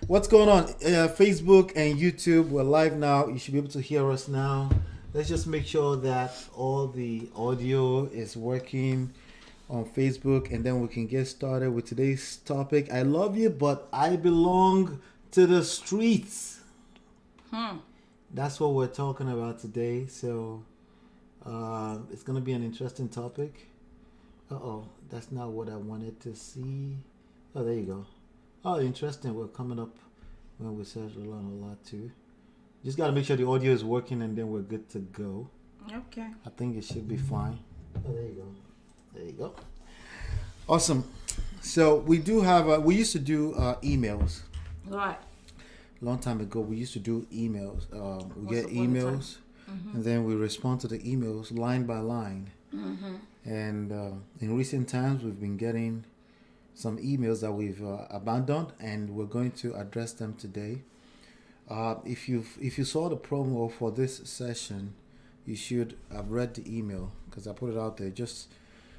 What's going on? Facebook and YouTube, we're live now. You should be able to hear us now. Let's just make sure that all the audio is working on Facebook, and then we can get started with today's topic. I love you, but I belong to the streets. That's what we're talking about today. So it's going to be an interesting topic. That's not what I wanted to see. Oh, there you go. Oh, interesting. We're coming up when we search a lot too. Just got to make sure the audio is working, and then we're good to go. Okay. I think it should be fine. Oh, there you go. There you go. Awesome. So we do have. We used to do emails. Right. Long time ago, we used to do emails. We Once get upon a time. emails, and then we respond to the emails line by line. And in recent times, we've been getting some emails that we've abandoned, and we're going to address them today. If you saw the promo for this session, you should have read the email because I put it out there just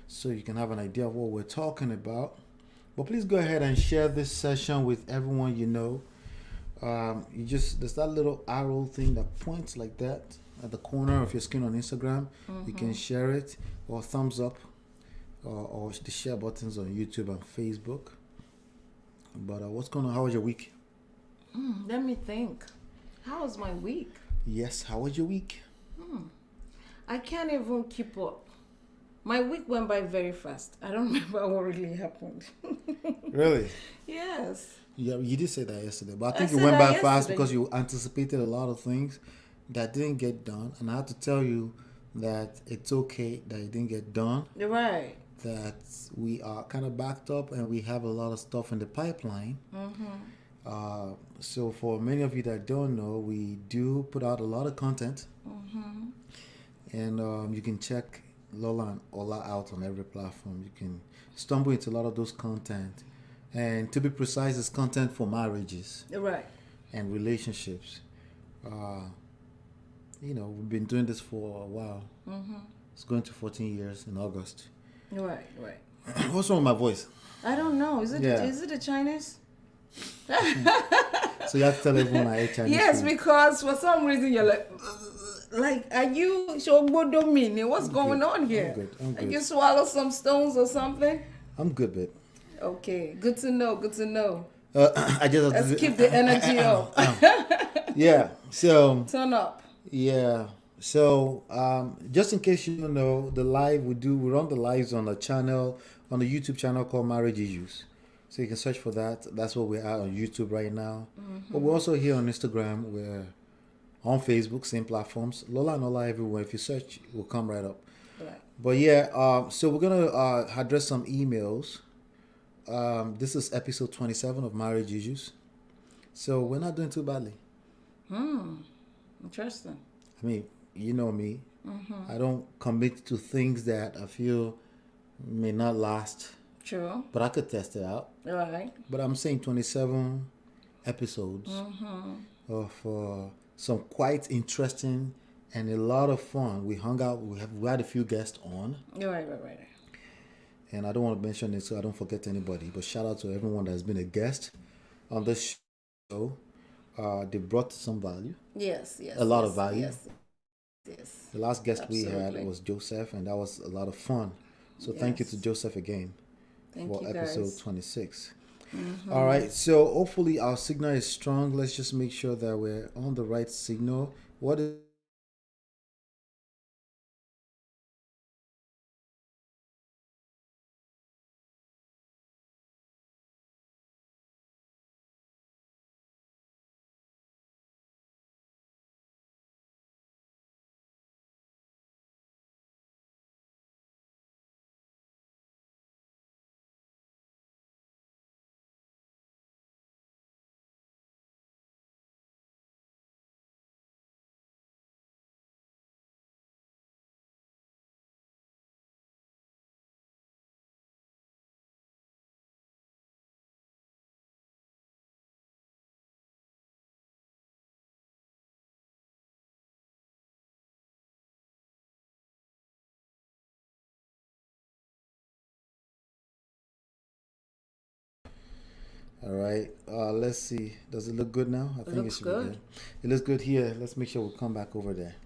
so you can have an idea of what we're talking about. But please go ahead and share this session with everyone you know. There's that little arrow thing that points like that at the corner of your screen on Instagram. You can share it or thumbs up or the share buttons on YouTube and Facebook. But what's going on? How was your week? Let me think. How was my week? Yes, how was your week? I can't even keep up. My week went by very fast. I don't remember what really happened. Really? Yes. Yeah, you did say that yesterday, but I think I it said went that by fast yesterday. because you anticipated a lot of things that didn't get done, and I have to tell you that it's okay that it didn't get done. You're right. That we are kind of backed up and we have a lot of stuff in the pipeline. So for many of you that don't know, we do put out a lot of content, and you can check Lola and Ola out on every platform. You can stumble into a lot of those content, and to be precise, it's content for marriages You're right. and relationships. We've been doing this for a while. It's going to 14 years in August. You're right. You're right. What's wrong with my voice? I don't know. Is it Yeah. is it the Chinese? So you have to tell everyone I ate Chinese Yes, food. because for some reason you're like, are you Shogbodomini? What's going on here? I'm good. You swallow some stones or something? I'm good, babe. Okay, good to know. Good to know. I just have to Let's keep the energy up. Yeah. So Turn up. yeah. So just in case you don't know, we run the lives on a channel, on the YouTube channel called Marriage Issues. So you can search for that. That's what we are on YouTube right now. But we're also here on Instagram. We're on Facebook, same platforms. Lola and Ola everywhere. If you search, we'll come right up. Right. But yeah, so we're gonna address some emails. This is episode 27 of Marriage Issues. So we're not doing too badly. Interesting. I mean, you know me. I don't commit to things that I feel may not last, True. but I could test it out. Right. But I'm saying 27 episodes of some quite interesting and a lot of fun. We hung out. We had a few guests on, You're right. and I don't want to mention it so I don't forget anybody. But shout out to everyone that's been a guest on this show. They brought some value. Yes. A lot of value. Yes. The last guest we Absolutely. had was Joseph, and that was a lot of fun. So thank you to Yes. Joseph again Thank for you, episode guys. 26. All right, so hopefully our signal is strong. Let's just make sure that we're on the right signal. What is All right. Let's see. Does it look good now? I It think it looks should be good. good. It looks good here. Let's make sure we come back over there.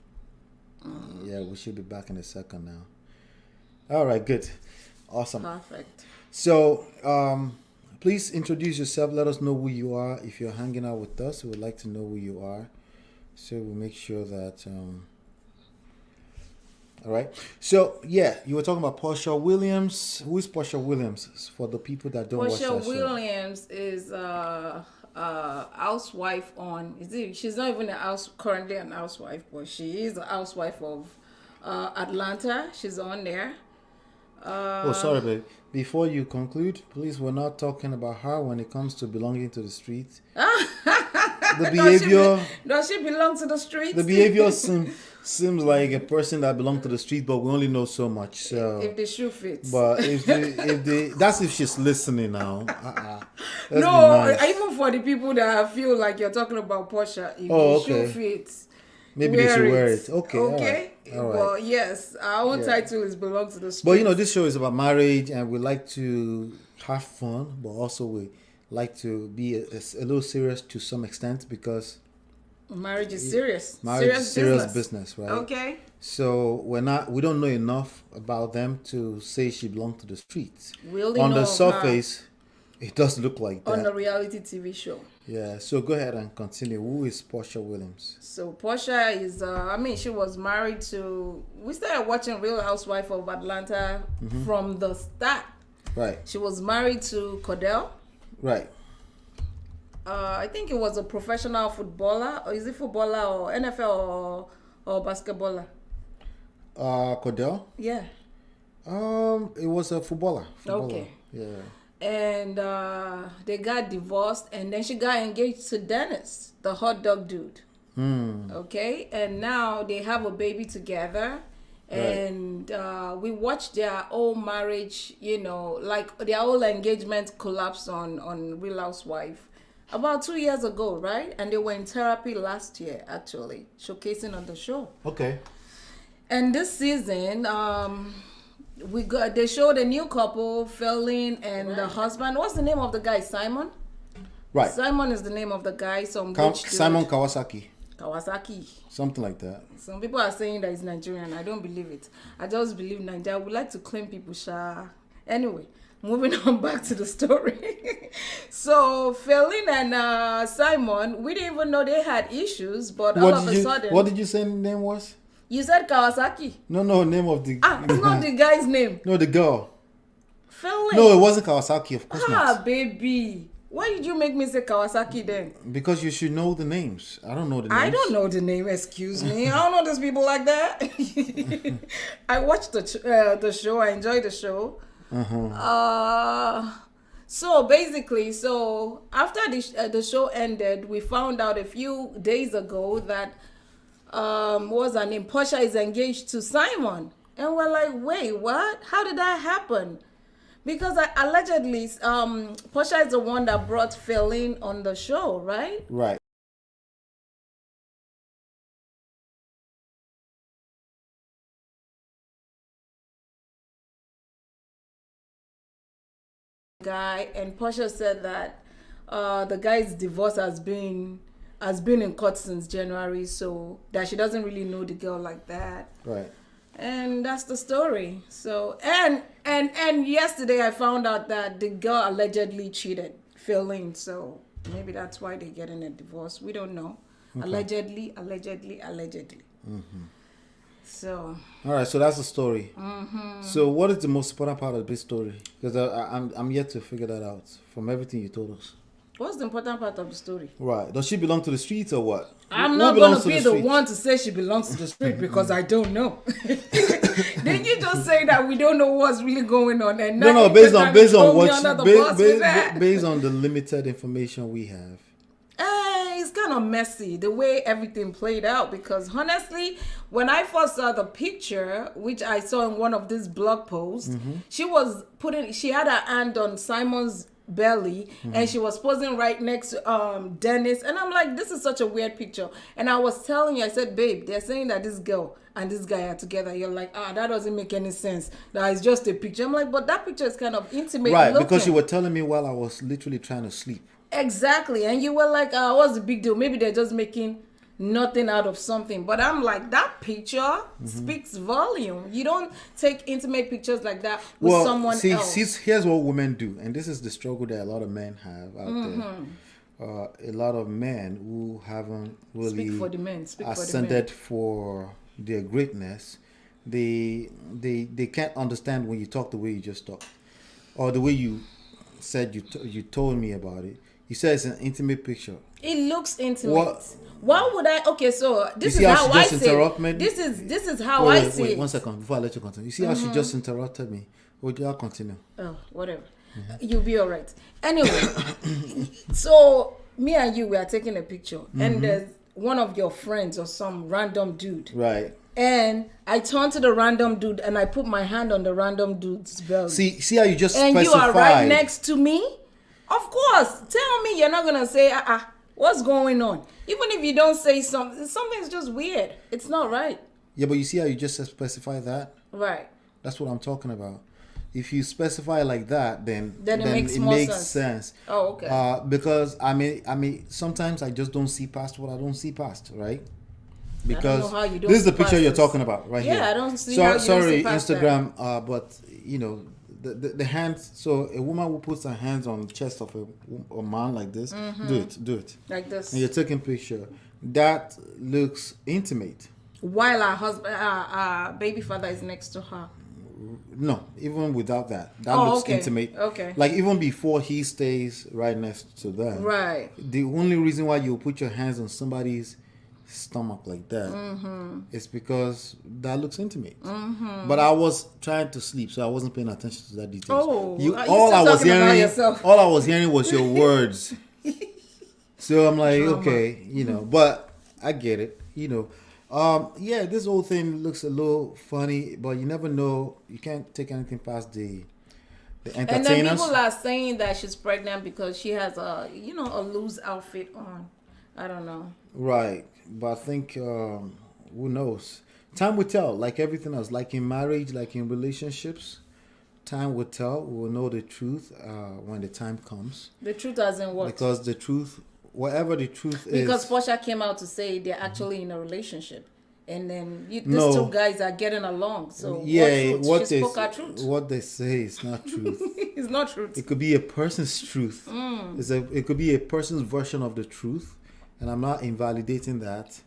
Yeah, we should be back in a second now. All right, good. Awesome. Perfect. So, please introduce yourself. Let us know who you are. If you're hanging out with us, we would like to know who you are. So we'll make sure that. All right. So, yeah, you were talking about Portia Williams. Who is Portia Williams? For the people that don't watch Portia that show. Williams is housewife on. She's not even currently an housewife, but she is a housewife of Atlanta. She's on there. Oh, sorry, babe. Before you conclude, please, we're not talking about her when it comes to belonging to the street. The behavior. Does she belong to the streets? The behavior seems like a person that belongs to the street, but we only know so much. So, if the shoe fits. but if that's if she's listening now. Let's No, be nice. even for the people that feel like you're talking about Portia, if Oh, the shoe okay. fits, Maybe they should wear it. Okay. Okay. All right. Well, yes, our own title is belong to the streets. But you know, this show is about marriage, and we like to have fun, but also we like to be a little serious to some extent because marriage is serious. marriage is serious business, right? Okay. So we don't know enough about them to say she belonged to the streets. We only On know the of her surface, it does look like on the that. reality TV show. Yeah. So go ahead and continue. Who is Portia Williams? So Portia is, she was married to. We started watching Real Housewife of Atlanta from the start. Right. She was married to Cordell. Right. I think it was a professional footballer, or is it footballer or NFL or basketballer? Cordell. Yeah. It was a footballer. Okay. Yeah. And they got divorced, and then she got engaged to Dennis, the hot dog dude. Okay, and now they have a baby together, and we watched their whole marriage, like their whole engagement collapse on Real Housewife about 2 years ago, right? And they were in therapy last year, actually, showcasing on the show. Okay. And this season, they showed a new couple, Felin and the husband. What's the name of the guy? Simon? Right. Simon is the name of the guy. Simon Kawasaki. Kawasaki. Something like that. Some people are saying that he's Nigerian. I don't believe it. I just believe Nigeria. We like to claim people, Sha. Anyway, moving on back to the story. So, Felin and Simon, we didn't even know they had issues, but all of a sudden... What did you say the name was? You said Kawasaki. No, name of the... It's not the guy's name. No, the girl. Felin. No, it wasn't Kawasaki, of course not. Baby. Why did you make me say Kawasaki then? Because you should know the names. I don't know the names. I don't know the name, excuse me. I don't know those people like that. I watched the show. I enjoyed the show. So basically, after the show ended, we found out a few days ago that what was her name? Portia is engaged to Simon. And we're like, wait, what? How did that happen? Because allegedly, Portia is the one that brought Felin on the show, right? Right. Guy, and Portia said that the guy's divorce has been in court since January, so that she doesn't really know the girl like that. Right. And that's the story. So and yesterday I found out that the girl allegedly cheated Felin. So maybe that's why they're getting a divorce. We don't know. Okay. Allegedly. So. All right. So that's the story. So what is the most important part of this story? Because I'm yet to figure that out from everything you told us. What's the important part of the story? Right. Does she belong to the streets or what? I'm not going to be the one to say she belongs to the street because I don't know. Didn't you just say that we don't know what's really going on? And no. Based on the limited information we have. It's kind of messy the way everything played out, because honestly, when I first saw the picture, which I saw in one of these blog posts, she had her hand on Simon's belly, and she was posing right next to Dennis, and I'm like, this is such a weird picture. And I was telling you, I said, babe, they're saying that this girl and this guy are together. You're like, that doesn't make any sense. That is just a picture. I'm like, but that picture is kind of intimate Right, looking. because you were telling me while I was literally trying to sleep. Exactly, and you were like, what's the big deal? Maybe they're just making nothing out of something. But I'm like, that picture speaks volume. You don't take intimate pictures like that with someone else. See, here's what women do, and this is the struggle that a lot of men have out there. A lot of men who haven't really ascended for their greatness, they can't understand when you talk the way you just talk, or the way you said you told me about it. You said it's an intimate picture. It looks intimate. Why would I? Okay, so this is how I see it. This is how I see it. Wait, 1 second before I let you continue. You see how she just interrupted me? Would you continue? Oh, whatever. You'll be all right. Anyway, so me and you, we are taking a picture, and there's one of your friends or some random dude. Right. And I turn to the random dude and I put my hand on the random dude's belly. See how you just and specified. You are right next to me? Of course. Tell me you're not going to say, what's going on? Even if you don't say something, something's just weird. It's not right. Yeah, but you see how you just specify that? Right. That's what I'm talking about. If you specify like that, then it makes sense. Oh, okay. Because I mean, sometimes I just don't see past what I don't see past, right? Because this is the picture you're talking about, right here. Yeah, I don't see how you sorry, don't see past Instagram. that. But you know, the hands. So a woman who puts her hands on the chest of a man like this, do it like this, and you're taking picture. That looks intimate. While our husband, our baby father is next to her. No, even without that looks intimate. Okay. Like even before he stays right next to them. Right. The only reason why you put your hands on somebody's stomach like that is because that looks intimate. But I was trying to sleep, so I wasn't paying attention to that detail. All I was hearing was your words. So I'm like, okay, but I get it, yeah, this whole thing looks a little funny, but you never know. You can't take anything past the entertainers. And then people are saying that she's pregnant because she has a loose outfit on. I don't know. Right, but I think who knows? Time will tell. Like everything else, like in marriage, like in relationships, time will tell. We will know the truth when the time comes. The truth as in what? Because the truth. Whatever the truth is. Because Portia came out to say they're actually in a relationship. And then these two guys are getting along. So yeah, she spoke her truth. What they say is not truth. It's not truth. It could be a person's truth. It could be a person's version of the truth. And I'm not invalidating that.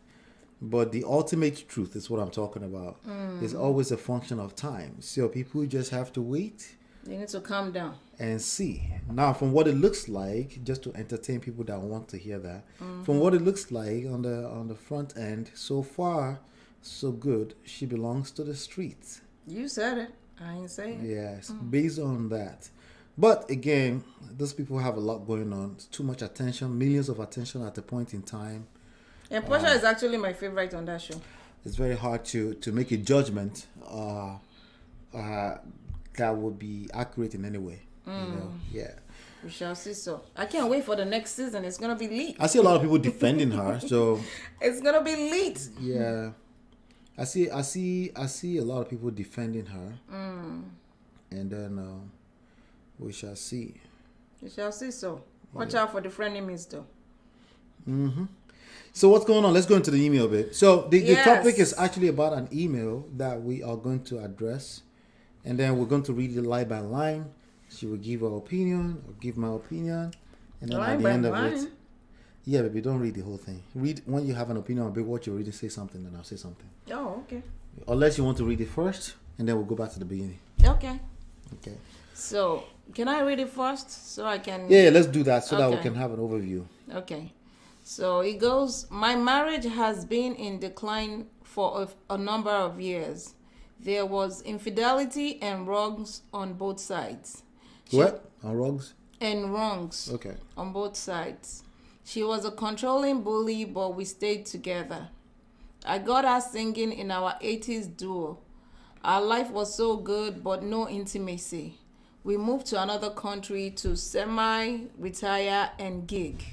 But the ultimate truth is what I'm talking about. It's always a function of time. So people just have to wait. They need to calm down. And see. Now, from what it looks like, just to entertain people that want to hear that, from what it looks like on the front end, so far, so good. She belongs to the streets. You said it. I ain't saying it. Yes, based on that. But again, those people have a lot going on. It's too much attention, millions of attention at a point in time. And Portia is actually my favorite on that show. It's very hard to make a judgment that would be accurate in any way. Yeah. We shall see. So I can't wait for the next season. It's gonna be lit. I see a lot of people defending her, so it's gonna be lit. Yeah, I see a lot of people defending her, and then we shall see. We shall see. So watch out for the frenemies, though. So what's going on? Let's go into the email bit. So the topic is actually about an email that we are going to address. And then we're going to read it line by line. She will give her opinion, or give my opinion. And then at the end of it. Yeah, baby, don't read the whole thing. Read when you have an opinion about what you're reading, say something, then I'll say something. Oh, okay. Unless you want to read it first, and then we'll go back to the beginning. Okay. Okay. So, can I read it first so I can... Yeah, let's do that so that we can have an overview. Okay. So, it goes, my marriage has been in decline for a number of years. There was infidelity and wrongs on both sides. What? On wrongs? And wrongs. Okay. On both sides. She was a controlling bully, but we stayed together. I got her singing in our 80s duo. Our life was so good, but no intimacy. We moved to another country to semi-retire and gig.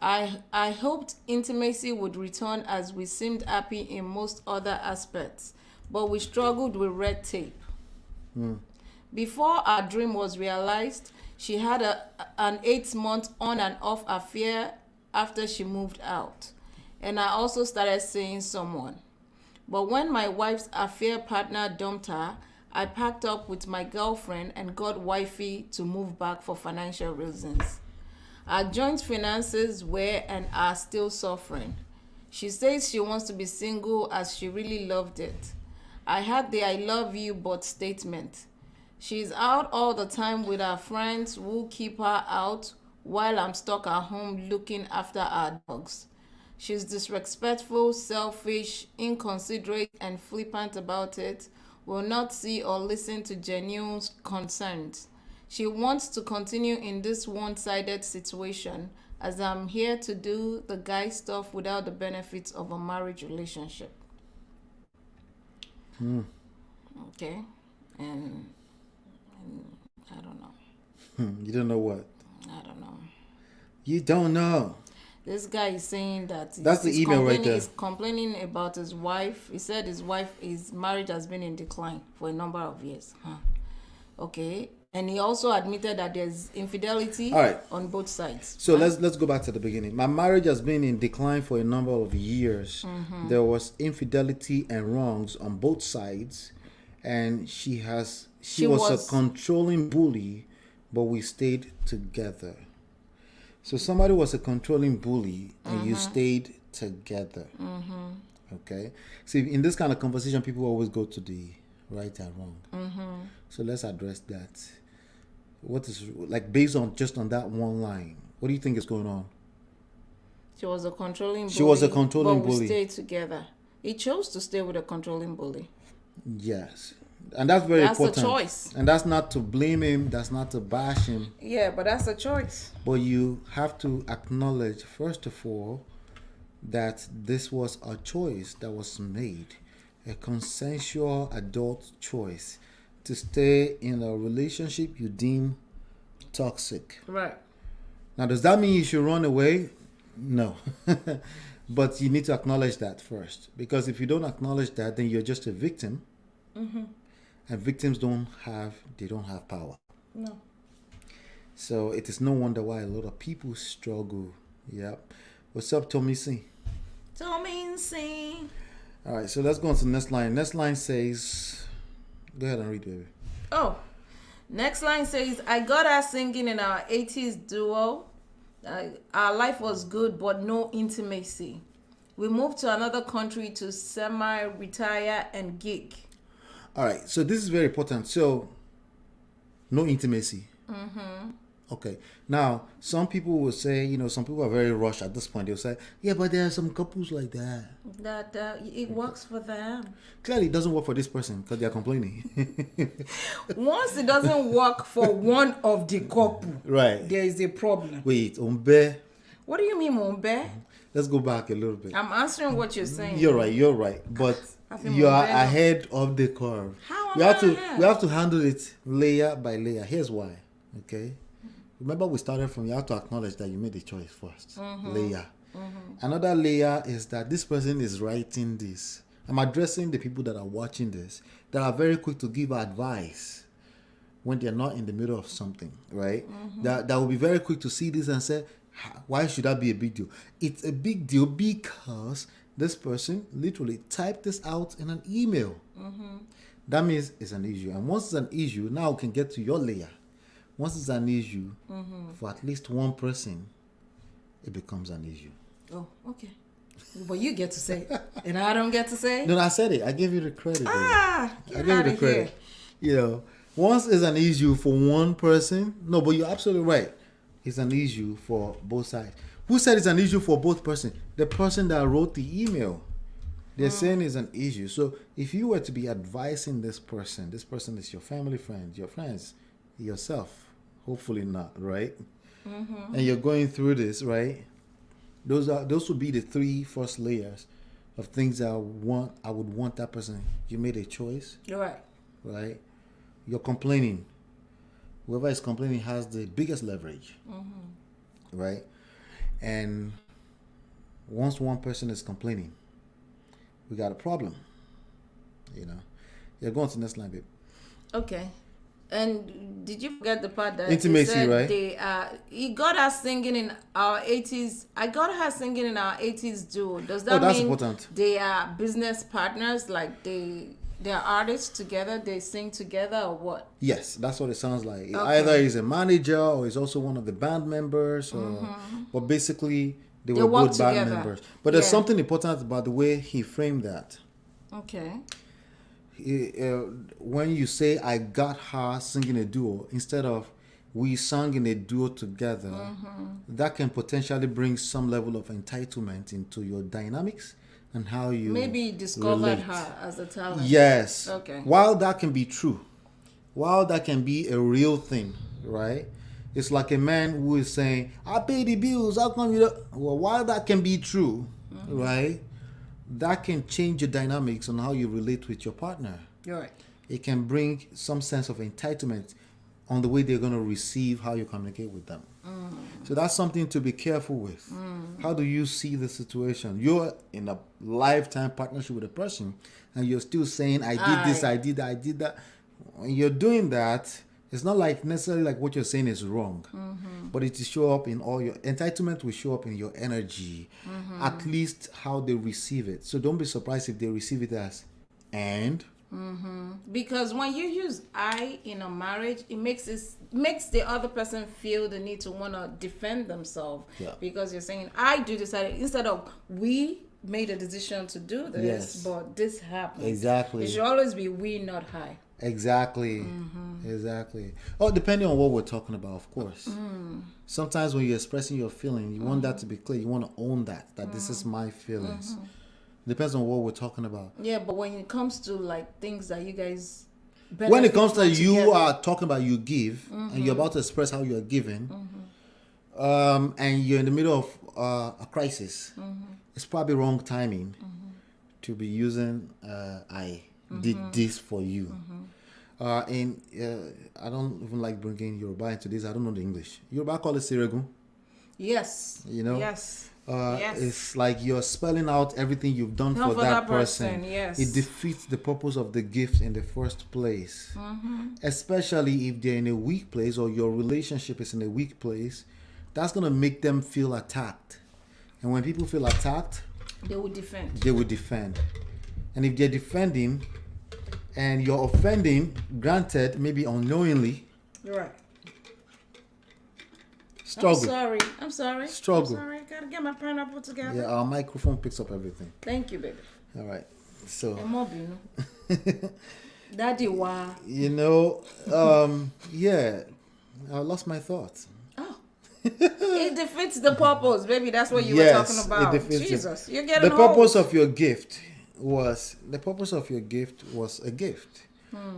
I hoped intimacy would return as we seemed happy in most other aspects, but we struggled with red tape. Before our dream was realized, she had an 8-month on and off affair after she moved out. And I also started seeing someone. But when my wife's affair partner dumped her, I packed up with my girlfriend and got wifey to move back for financial reasons. Our joint finances were and are still suffering. She says she wants to be single as she really loved it. I had the I love you but statement. She's out all the time with her friends who keep her out while I'm stuck at home looking after our dogs. She's disrespectful, selfish, inconsiderate, and flippant about it, will not see or listen to genuine concerns. She wants to continue in this one-sided situation as I'm here to do the guy stuff without the benefits of a marriage relationship. Okay, and I don't know. You don't know what? I don't know. You don't know. This guy is saying that That's the email right there. He's complaining about his wife. He said his marriage has been in decline for a number of years. Okay. And he also admitted that there's infidelity on both sides. So let's go back to the beginning. My marriage has been in decline for a number of years. There was infidelity and wrongs on both sides, and she was a controlling bully, but we stayed together. So somebody was a controlling bully, and you stayed together. Okay. See, in this kind of conversation, people always go to the right and wrong. So let's address that. What is, like, based on just on that one line, what do you think is going on? She was a controlling bully. She was a controlling bully. But we stayed together. He chose to stay with a controlling bully. Yes. And that's very important. That's a choice. And that's not to blame him. That's not to bash him. Yeah, but that's a choice. But you have to acknowledge, first of all, that this was a choice that was made. A consensual adult choice to stay in a relationship you deem toxic. Right. Now, does that mean you should run away? No. But you need to acknowledge that first. Because if you don't acknowledge that, then you're just a victim. And victims don't have power. No. So it is no wonder why a lot of people struggle. Yep. What's up, Tommy C? Tommy C. All right, so let's go on to the next line. Next line says, go ahead and read, baby. Oh, next line says, I got her singing in our 80s duo. Our life was good, but no intimacy. We moved to another country to semi-retire and gig. All right, so this is very important. So, no intimacy. Okay. Now, some people will say, some people are very rushed at this point. They'll say, yeah, but there are some couples like that. That it works for them. Clearly, it doesn't work for this person because they're complaining. Once it doesn't work for one of the couple, right, there is a problem. Wait, Umbe. What do you mean, Umbe? Let's go back a little bit. I'm answering what you're saying. You're right. But you are ahead of the curve. How we have to handle it layer by layer. Here's why. Okay. Remember, we started from, you have to acknowledge that you made the choice first. Layer. Another layer is that this person is writing this. I'm addressing the people that are watching this, that are very quick to give advice when they're not in the middle of something, right? That will be very quick to see this and say, why should that be a big deal? It's a big deal because this person literally typed this out in an email. That means it's an issue. And once it's an issue, now we can get to your layer. Once it's an issue, for at least one person, it becomes an issue. Oh, okay. But you get to say it, and I don't get to say it? No, I said it. I gave you the credit. I gave you the credit. Once it's an issue for one person, no, but you're absolutely right. It's an issue for both sides. Who said it's an issue for both persons? The person that wrote the email. They're saying it's an issue. So if you were to be advising this person is your family friend, your friends, yourself, hopefully not, right? And you're going through this, right? Those would be the three first layers of things that I would want that person. You made a choice. You're right. Right? You're complaining. whoever is complaining has the biggest leverage, right? And once one person is complaining, we got a problem. You know, you're going to the next line, babe. Okay. And did you forget the part that Intimacy, said right? He got us singing in our 80s. I got her singing in our 80s duo. Does that that's mean important. They are business partners? Like they're artists together? They sing together or what? Yes, that's what it sounds like. Okay. Either he's a manager or he's also one of the band members, or but basically they were both band together. members. But there's something important about the way he framed that. Okay. When you say I got her singing a duo instead of we sang in a duo together, that can potentially bring some level of entitlement into your dynamics and how you maybe discovered relate. her as a talent. Yes. Okay. While that can be true, while that can be a real thing, right? It's like a man who is saying, I pay the bills, how come you don't? Well, while that can be true, right? That can change your dynamics on how you relate with your partner. You're right. It can bring some sense of entitlement on the way they're going to receive how you communicate with them. So that's something to be careful with. How do you see the situation? You're in a lifetime partnership with a person and you're still saying, I did this, I did that, I did that. When you're doing that, it's not like necessarily like what you're saying is wrong, but it will show up in all your entitlement will show up in your energy, at least how they receive it. So don't be surprised if they receive it as and. Because when you use I in a marriage, it makes the other person feel the need to want to defend themselves. Yeah. Because you're saying I do this instead of we made a decision to do this, Yes. but this happened. Exactly. It should always be we, not I. Exactly. Exactly. Oh, depending on what we're talking about, of course. Sometimes when you're expressing your feeling, you want that to be clear. You want to own that this is my feelings. Depends on what we're talking about. Yeah, but when it comes to like things that you guys when it comes to you together, are talking about you give and you're about to express how you're giving, and you're in the middle of a crisis, it's probably wrong timing to be using I did this for you. And I don't even like bringing Yoruba into this. I don't know the English. Yoruba call it Seregun. Yes. You know? Yes. It's like you're spelling out everything you've done for that person. Yes. It defeats the purpose of the gift in the first place. Especially if they're in a weak place or your relationship is in a weak place, that's going to make them feel attacked. And when people feel attacked, they will defend. They will defend. And if they're defending and you're offending, granted, maybe unknowingly, you're right. Struggle. I'm sorry. Struggle. I'm sorry. I gotta get my pineapple together. Yeah, our microphone picks up everything. Thank you, baby. All right. So. Daddy, wow. You know, yeah, I lost my thoughts. Oh. It defeats the purpose, baby. That's what you were talking about. Jesus, you're getting the purpose of your gift was a gift.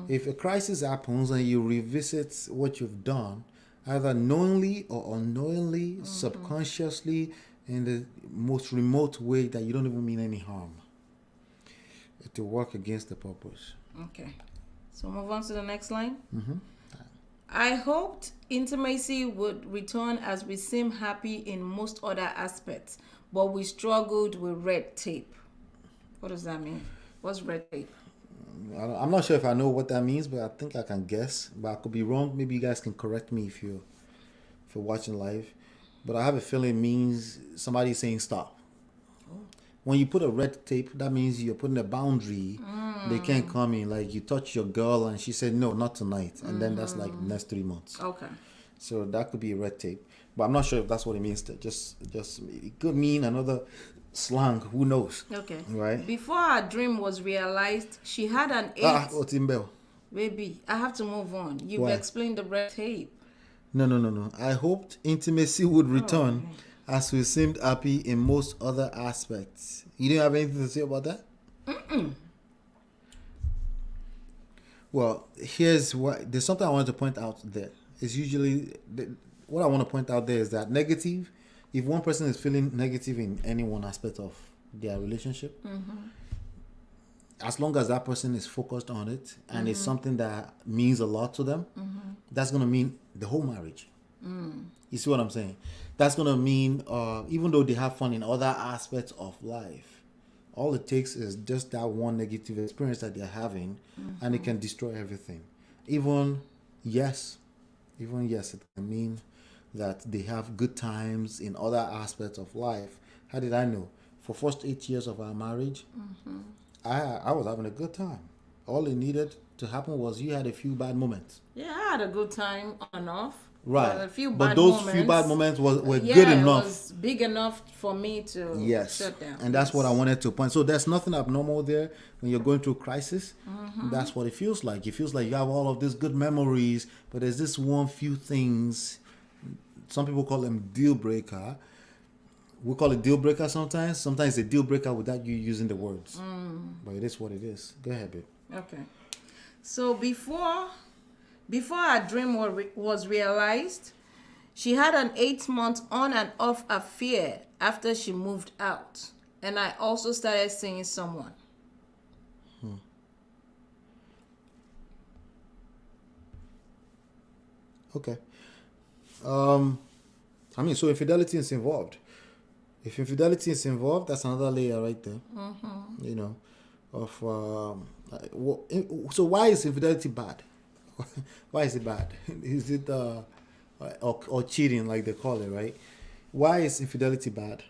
If a crisis happens and you revisit what you've done, either knowingly or unknowingly, subconsciously, in the most remote way that you don't even mean any harm, it will work against the purpose. Okay. So move on to the next line. I hoped intimacy would return as we seem happy in most other aspects, but we struggled with red tape. What does that mean? What's red tape? I'm not sure if I know what that means, but I think I can guess. But I could be wrong. Maybe you guys can correct me if you're watching live. But I have a feeling it means somebody saying stop. When you put a red tape, that means you're putting a boundary. They can't come in. Like you touch your girl and she said, no, not tonight. And then that's like the next 3 months. Okay. So that could be a red tape. But I'm not sure if that's what it means. Just it could mean another slang. Who knows? Okay. Right? Before her dream was realized, she had an 8. Baby, I have to move on. You've explained the red tape. No. I hoped intimacy would return as we seemed happy in most other aspects. You didn't have anything to say about that? Well, here's what... There's something I wanted to point out there. It's usually... What I want to point out there is that negative... If one person is feeling negative in any one aspect of their relationship, as long as that person is focused on it and it's something that means a lot to them, that's going to mean the whole marriage. You see what I'm saying? That's going to mean, even though they have fun in other aspects of life, all it takes is just that one negative experience that they're having, and it can destroy everything. Even yes, it can mean that they have good times in other aspects of life. How did I know? For first 8 years of our marriage, I was having a good time. All it needed to happen was you had a few bad moments. Yeah, I had a good time on and off. Right. But few bad moments were good enough. It was big enough for me to shut down. And that's what I wanted to point. So there's nothing abnormal there when you're going through crisis. That's what it feels like. It feels like you have all of these good memories, but there's this one few things. Some people call them deal breaker. We call it deal breaker sometimes. Sometimes it's a deal breaker without you using the words. But it is what it is. Go ahead, babe. Okay. So before her dream was realized, she had an 8-month on and off affair after she moved out. And I also started seeing someone. Okay. So infidelity is involved. If infidelity is involved, that's another layer right there. You know, so why is infidelity bad? Why is it bad? Is it or cheating like they call it, right? Why is infidelity bad?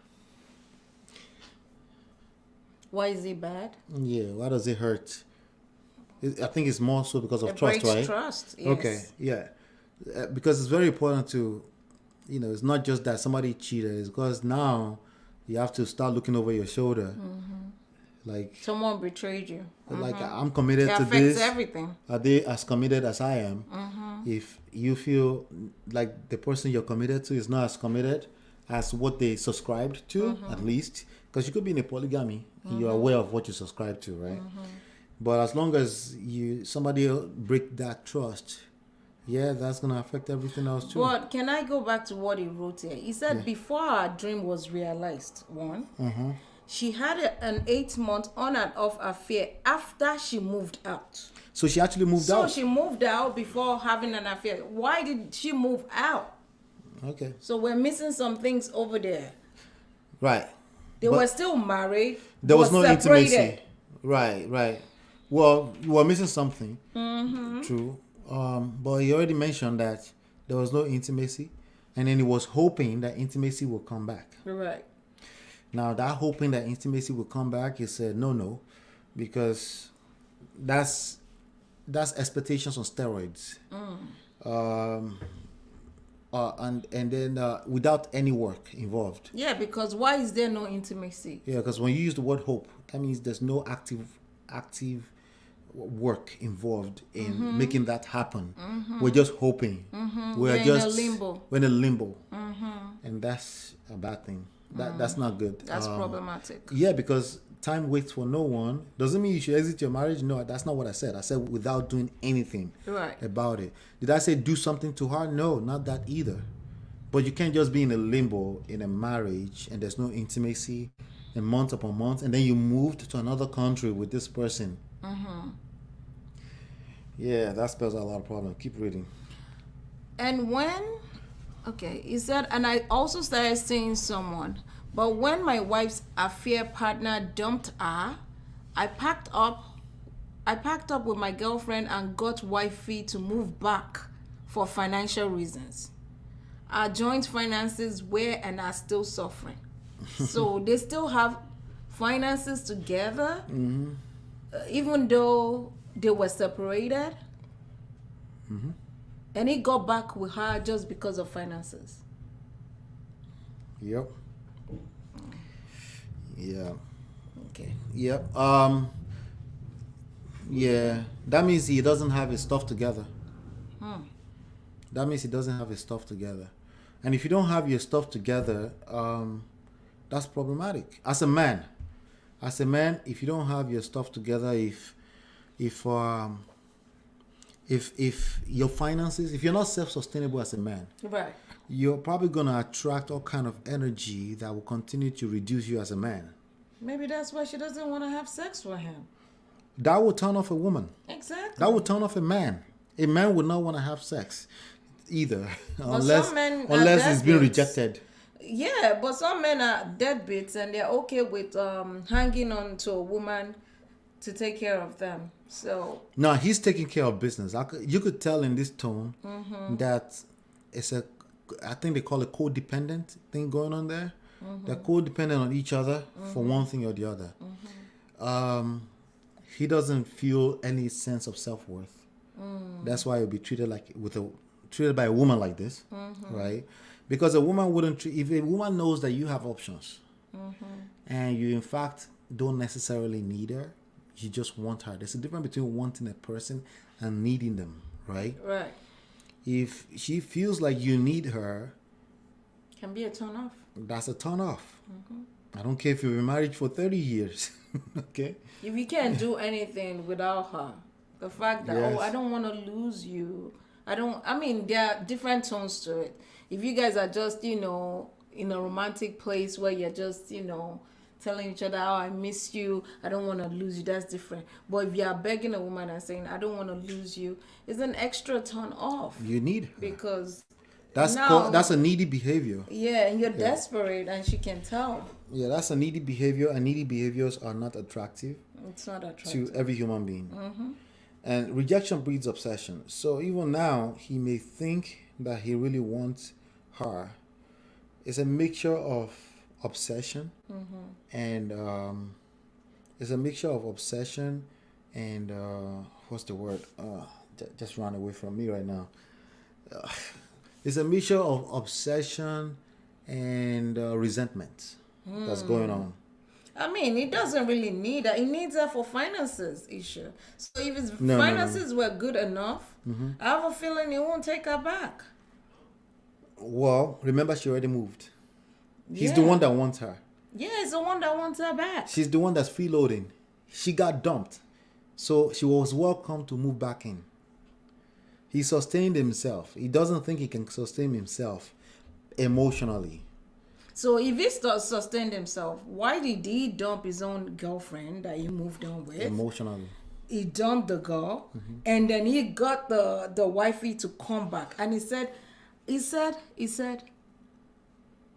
Why is it bad? Yeah, why does it hurt? I think it's more so because of It trust, breaks right? trust. Yes. Okay, yeah. Because it's very important to, it's not just that somebody cheated. It's because now you have to start looking over your shoulder. Like someone betrayed you. Like I'm committed to affects this. Everything. Are they as committed as I am? If you feel like the person you're committed to is not as committed as what they subscribed to, at least, because you could be in a polygamy and you're aware of what you subscribe to, right? But as long as somebody break that trust, that's gonna affect everything else too. But can I go back to what he wrote here? He said before our dream was realized, she had an 8-month on and off affair after she moved out. So she actually moved out. So she moved out before having an affair. Why did she move out? Okay. So we're missing some things over there. Right. They were still married. There was no separated. Intimacy. Right. Well, you were missing something. True. But he already mentioned that there was no intimacy, and then he was hoping that intimacy will come back. Right. Now, that hoping that intimacy will come back, he said no, because that's expectations on steroids. And then without any work involved. Yeah, because why is there no intimacy? Yeah, because when you use the word hope, that means there's no active work involved in making that happen. We're just hoping. We're in a limbo. We're in a limbo. And that's a bad thing. That's not good. That's problematic. Yeah, because time waits for no one. Doesn't mean you should exit your marriage. No, that's not what I said. I said without doing anything about it. Did I say do something to her? No, not that either. But you can't just be in a limbo in a marriage and there's no intimacy and month upon month, and then you moved to another country with this person. Yeah, that spells out a lot of problems. Keep reading. And he said, and I also started seeing someone. But when my wife's affair partner dumped her, I packed up with my girlfriend and got wifey to move back for financial reasons. Our joint finances were and are still suffering. So they still have finances together, even though they were separated. And he got back with her just because of finances. Yep. Yeah. Okay. Yep. Yeah. That means he doesn't have his stuff together. That means he doesn't have his stuff together. And if you don't have your stuff together, that's problematic. As a man, if you don't have your stuff together, if your finances, if you're not self-sustainable as a man, right, you're probably going to attract all kind of energy that will continue to reduce you as a man. Maybe that's why she doesn't want to have sex with him. That will turn off a woman. Exactly. That will turn off a man. A man would not want to have sex either, unless some men it's been rejected. Yeah, but some men are deadbeats and they're okay with hanging on to a woman to take care of them. So no, he's taking care of business. You could tell in this tone that it's I think they call it codependent thing going on there. They're codependent on each other for one thing or the other. He doesn't feel any sense of self-worth. That's why he'll be treated treated by a woman like this, right? Because a woman wouldn't if a woman knows that you have options and you in fact don't necessarily need her, you just want her. There's a difference between wanting a person and needing them, right? right, If she feels like you need her, can be a turn off. that's a turn off. I don't care if you've been married for 30 years. Okay? If you can't do anything without her, the fact that Yes. I don't want to lose you. I mean, there are different tones to it. If you guys are just, in a romantic place where you're just, telling each other, oh, I miss you, I don't want to lose you, that's different. But if you are begging a woman and saying, I don't want to lose you, it's an extra turn off. You need her. Because That's now, that's a needy behavior. yeah, and you're desperate and she can tell. Yeah, that's a needy behavior, and needy behaviors are not attractive It's not attractive. to every human being. And rejection breeds obsession. So even now, he may think that he really wants her. It's a mixture of obsession and it's a mixture of obsession and what's the word? Just ran away from me right now. It's a mixture of obsession and resentment that's going on. I mean, he doesn't really need her. He needs her for finances issue. So if his No. finances were good enough, I have a feeling he won't take her back. Well, remember she already moved. He's Yeah. the one that wants her. Yeah, he's the one that wants her back. She's the one that's freeloading. She got dumped. So she was welcome to move back in. He sustained himself. He doesn't think he can sustain himself emotionally. So if he sustained himself, why did he dump his own girlfriend that he moved on with? Emotionally. He dumped the girl, and then he got the wifey to come back. And he said,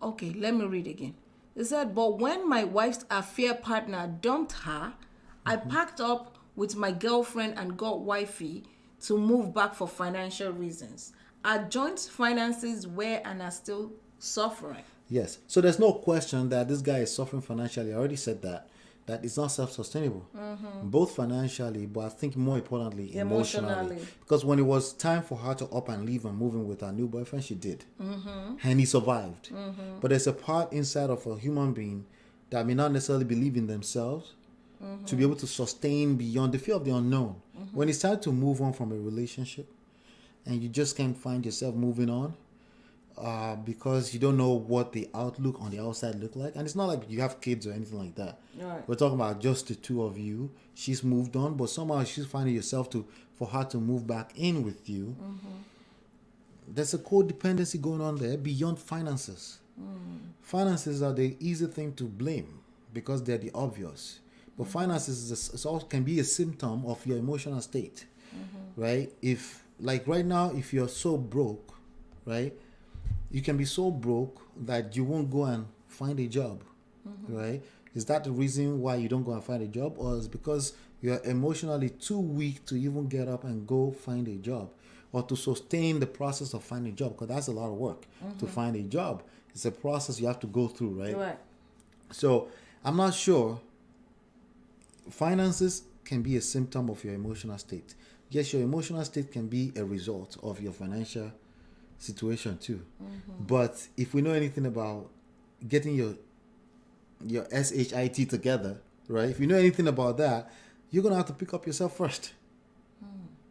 okay, let me read again. He said, but when my wife's affair partner dumped her, I packed up with my girlfriend and got wifey to move back for financial reasons. Our joint finances were and are still suffering. Yes. So there's no question that this guy is suffering financially. I already said that it's not self-sustainable. Both financially, but I think more importantly, emotionally. Because when it was time for her to up and leave and move in with her new boyfriend, she did. And he survived. But there's a part inside of a human being that may not necessarily believe in themselves to be able to sustain beyond the fear of the unknown. When it's time to move on from a relationship and you just can't find yourself moving on, because you don't know what the outlook on the outside look like, and it's not like you have kids or anything like that. Right. We're talking about just the two of you. She's moved on, but somehow she's finding yourself for her to move back in with you. There's a codependency going on there beyond finances. Finances are the easy thing to blame because they're the obvious, but finances can be a symptom of your emotional state, right? If like right now, if you're so broke, right? You can be so broke that you won't go and find a job, right? Is that the reason why you don't go and find a job? Or is it because you're emotionally too weak to even get up and go find a job or to sustain the process of finding a job? Because that's a lot of work to find a job. It's a process you have to go through, right? Right. So I'm not sure. Finances can be a symptom of your emotional state. Yes, your emotional state can be a result of your financial situation too. But if we know anything about getting your SHIT together, right? If you know anything about that, you're gonna have to pick up yourself first.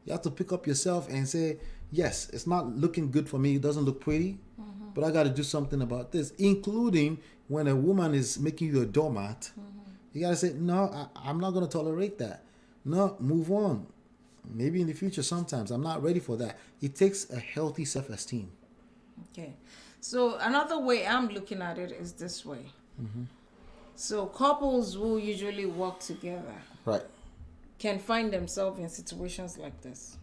You have to pick up yourself and say, yes, it's not looking good for me, it doesn't look pretty, but I got to do something about this, including when a woman is making you a doormat. You got to say, no, I'm not going to tolerate that. No, move on. Maybe in the future sometimes. I'm not ready for that. It takes a healthy self-esteem. Okay. So another way I'm looking at it is this way. So couples will usually work together. Right. can find themselves in situations like this.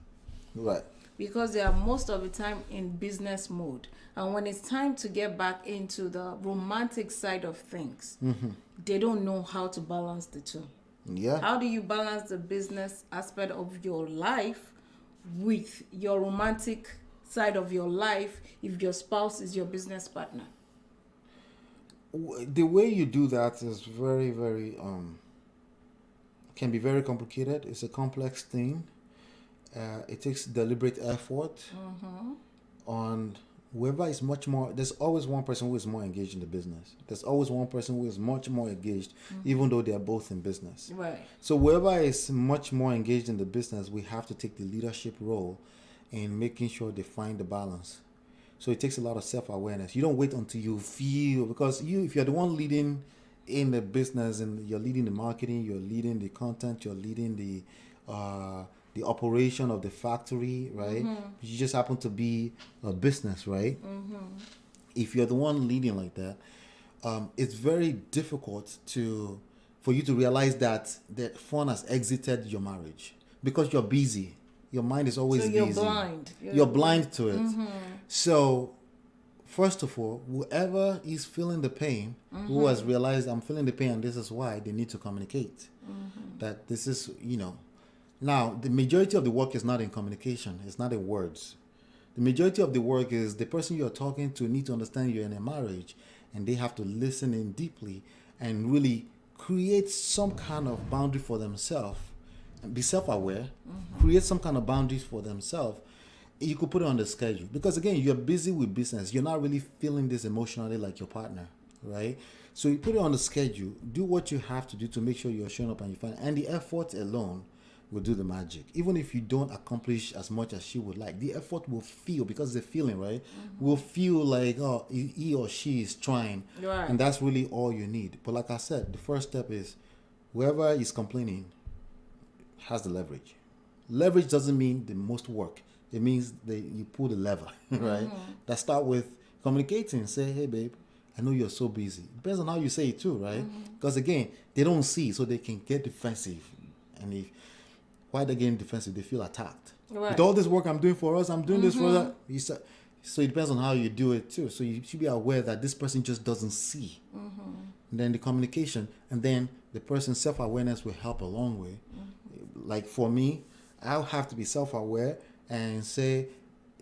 Right. Because they are most of the time in business mode. And when it's time to get back into the romantic side of things, they don't know how to balance the two. Yeah. How do you balance the business aspect of your life with your romantic side of your life if your spouse is your business partner? The way you do that is very, very, can be very complicated. It's a complex thing. It takes deliberate effort on whoever is much more. There's always one person who is more engaged in the business. There's always one person who is much more engaged, even though they are both in business. Right. So whoever is much more engaged in the business, we have to take the leadership role in making sure they find the balance. So it takes a lot of self-awareness. You don't wait until you feel, because if you're the one leading in the business and you're leading the marketing, you're leading the content, you're leading the operation of the factory, right? You just happen to be a business, right? If you're the one leading like that, it's very difficult for you to realize that fun has exited your marriage because you're busy. Your mind is always busy. So you're blind. You're blind to it. So, first of all, whoever is feeling the pain, who has realized I'm feeling the pain and this is why, they need to communicate. That this is, Now, the majority of the work is not in communication. It's not in words. The majority of the work is the person you're talking to need to understand you're in a marriage, and they have to listen in deeply and really create some kind of boundary for themselves. Be self-aware, create some kind of boundaries for themselves. You could put it on the schedule. Because again, you're busy with business. You're not really feeling this emotionally like your partner, right? So you put it on the schedule. Do what you have to do to make sure you're showing up and you find. And the effort alone will do the magic. Even if you don't accomplish as much as she would like, the effort will feel, because the feeling, right, will feel like, oh, he or she is trying. Right. And that's really all you need. But like I said, the first step is whoever is complaining has the leverage. Leverage doesn't mean the most work. It means that you pull the lever, right? That start with communicating. Say, hey, babe, I know you're so busy. Depends on how you say it too, right? Because again, they don't see, so they can get defensive. And why they're getting defensive, they feel attacked. Right. With all this work I'm doing for us, I'm doing this for that. So it depends on how you do it too. So you should be aware that this person just doesn't see. And then the communication, and then the person's self-awareness will help a long way. Like for me, I'll have to be self-aware and say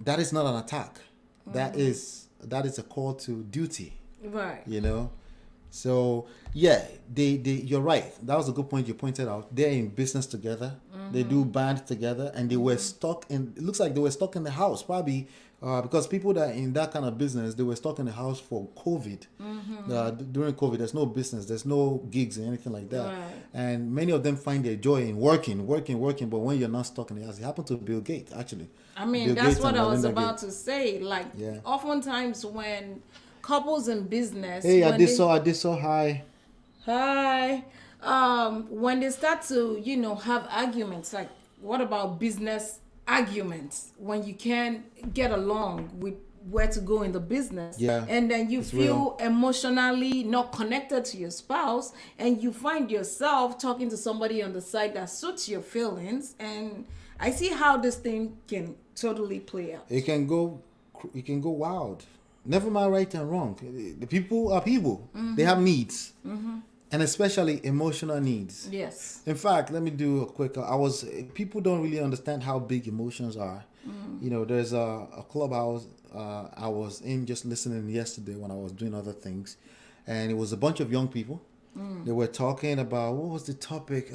that is not an attack. That is a call to duty. Right. So yeah, you're right. That was a good point you pointed out. They're in business together. They do band together, and they were stuck in. It looks like they were stuck in the house, probably because people that are in that kind of business, they were stuck in the house for COVID. During COVID, there's no business, there's no gigs or anything like that, Right. and many of them find their joy in working. But when you're not stuck in the house, it happened to Bill Gates actually. I mean, Bill that's Gates what and I was Melinda about Gates. to say. Like, Yeah. oftentimes when couples in business, Hey, I when did so high. Hi. When they start to, have arguments, like what about business arguments when you can't get along with where to go in the business? Yeah, And then you it's feel real. emotionally not connected to your spouse, and you find yourself talking to somebody on the side that suits your feelings. And I see how this thing can totally play out. It can go wild. Never mind right and wrong. The people are people. They have needs, and especially emotional needs. Yes. In fact, let me do a quick. People don't really understand how big emotions are. There's a clubhouse I was in just listening yesterday when I was doing other things, and it was a bunch of young people. They were talking about, what was the topic?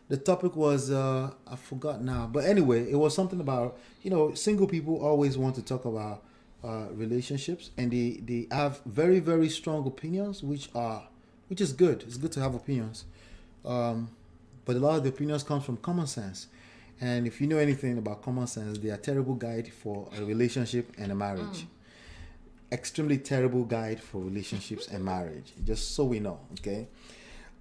The topic was I forgot now, but anyway, it was something about single people always want to talk about relationships, and they have very, very strong opinions, which is good. It's good to have opinions, but a lot of the opinions comes from common sense. And if you know anything about common sense, they are a terrible guide for a relationship and a marriage. Extremely terrible guide for relationships and marriage. Just so we know, okay?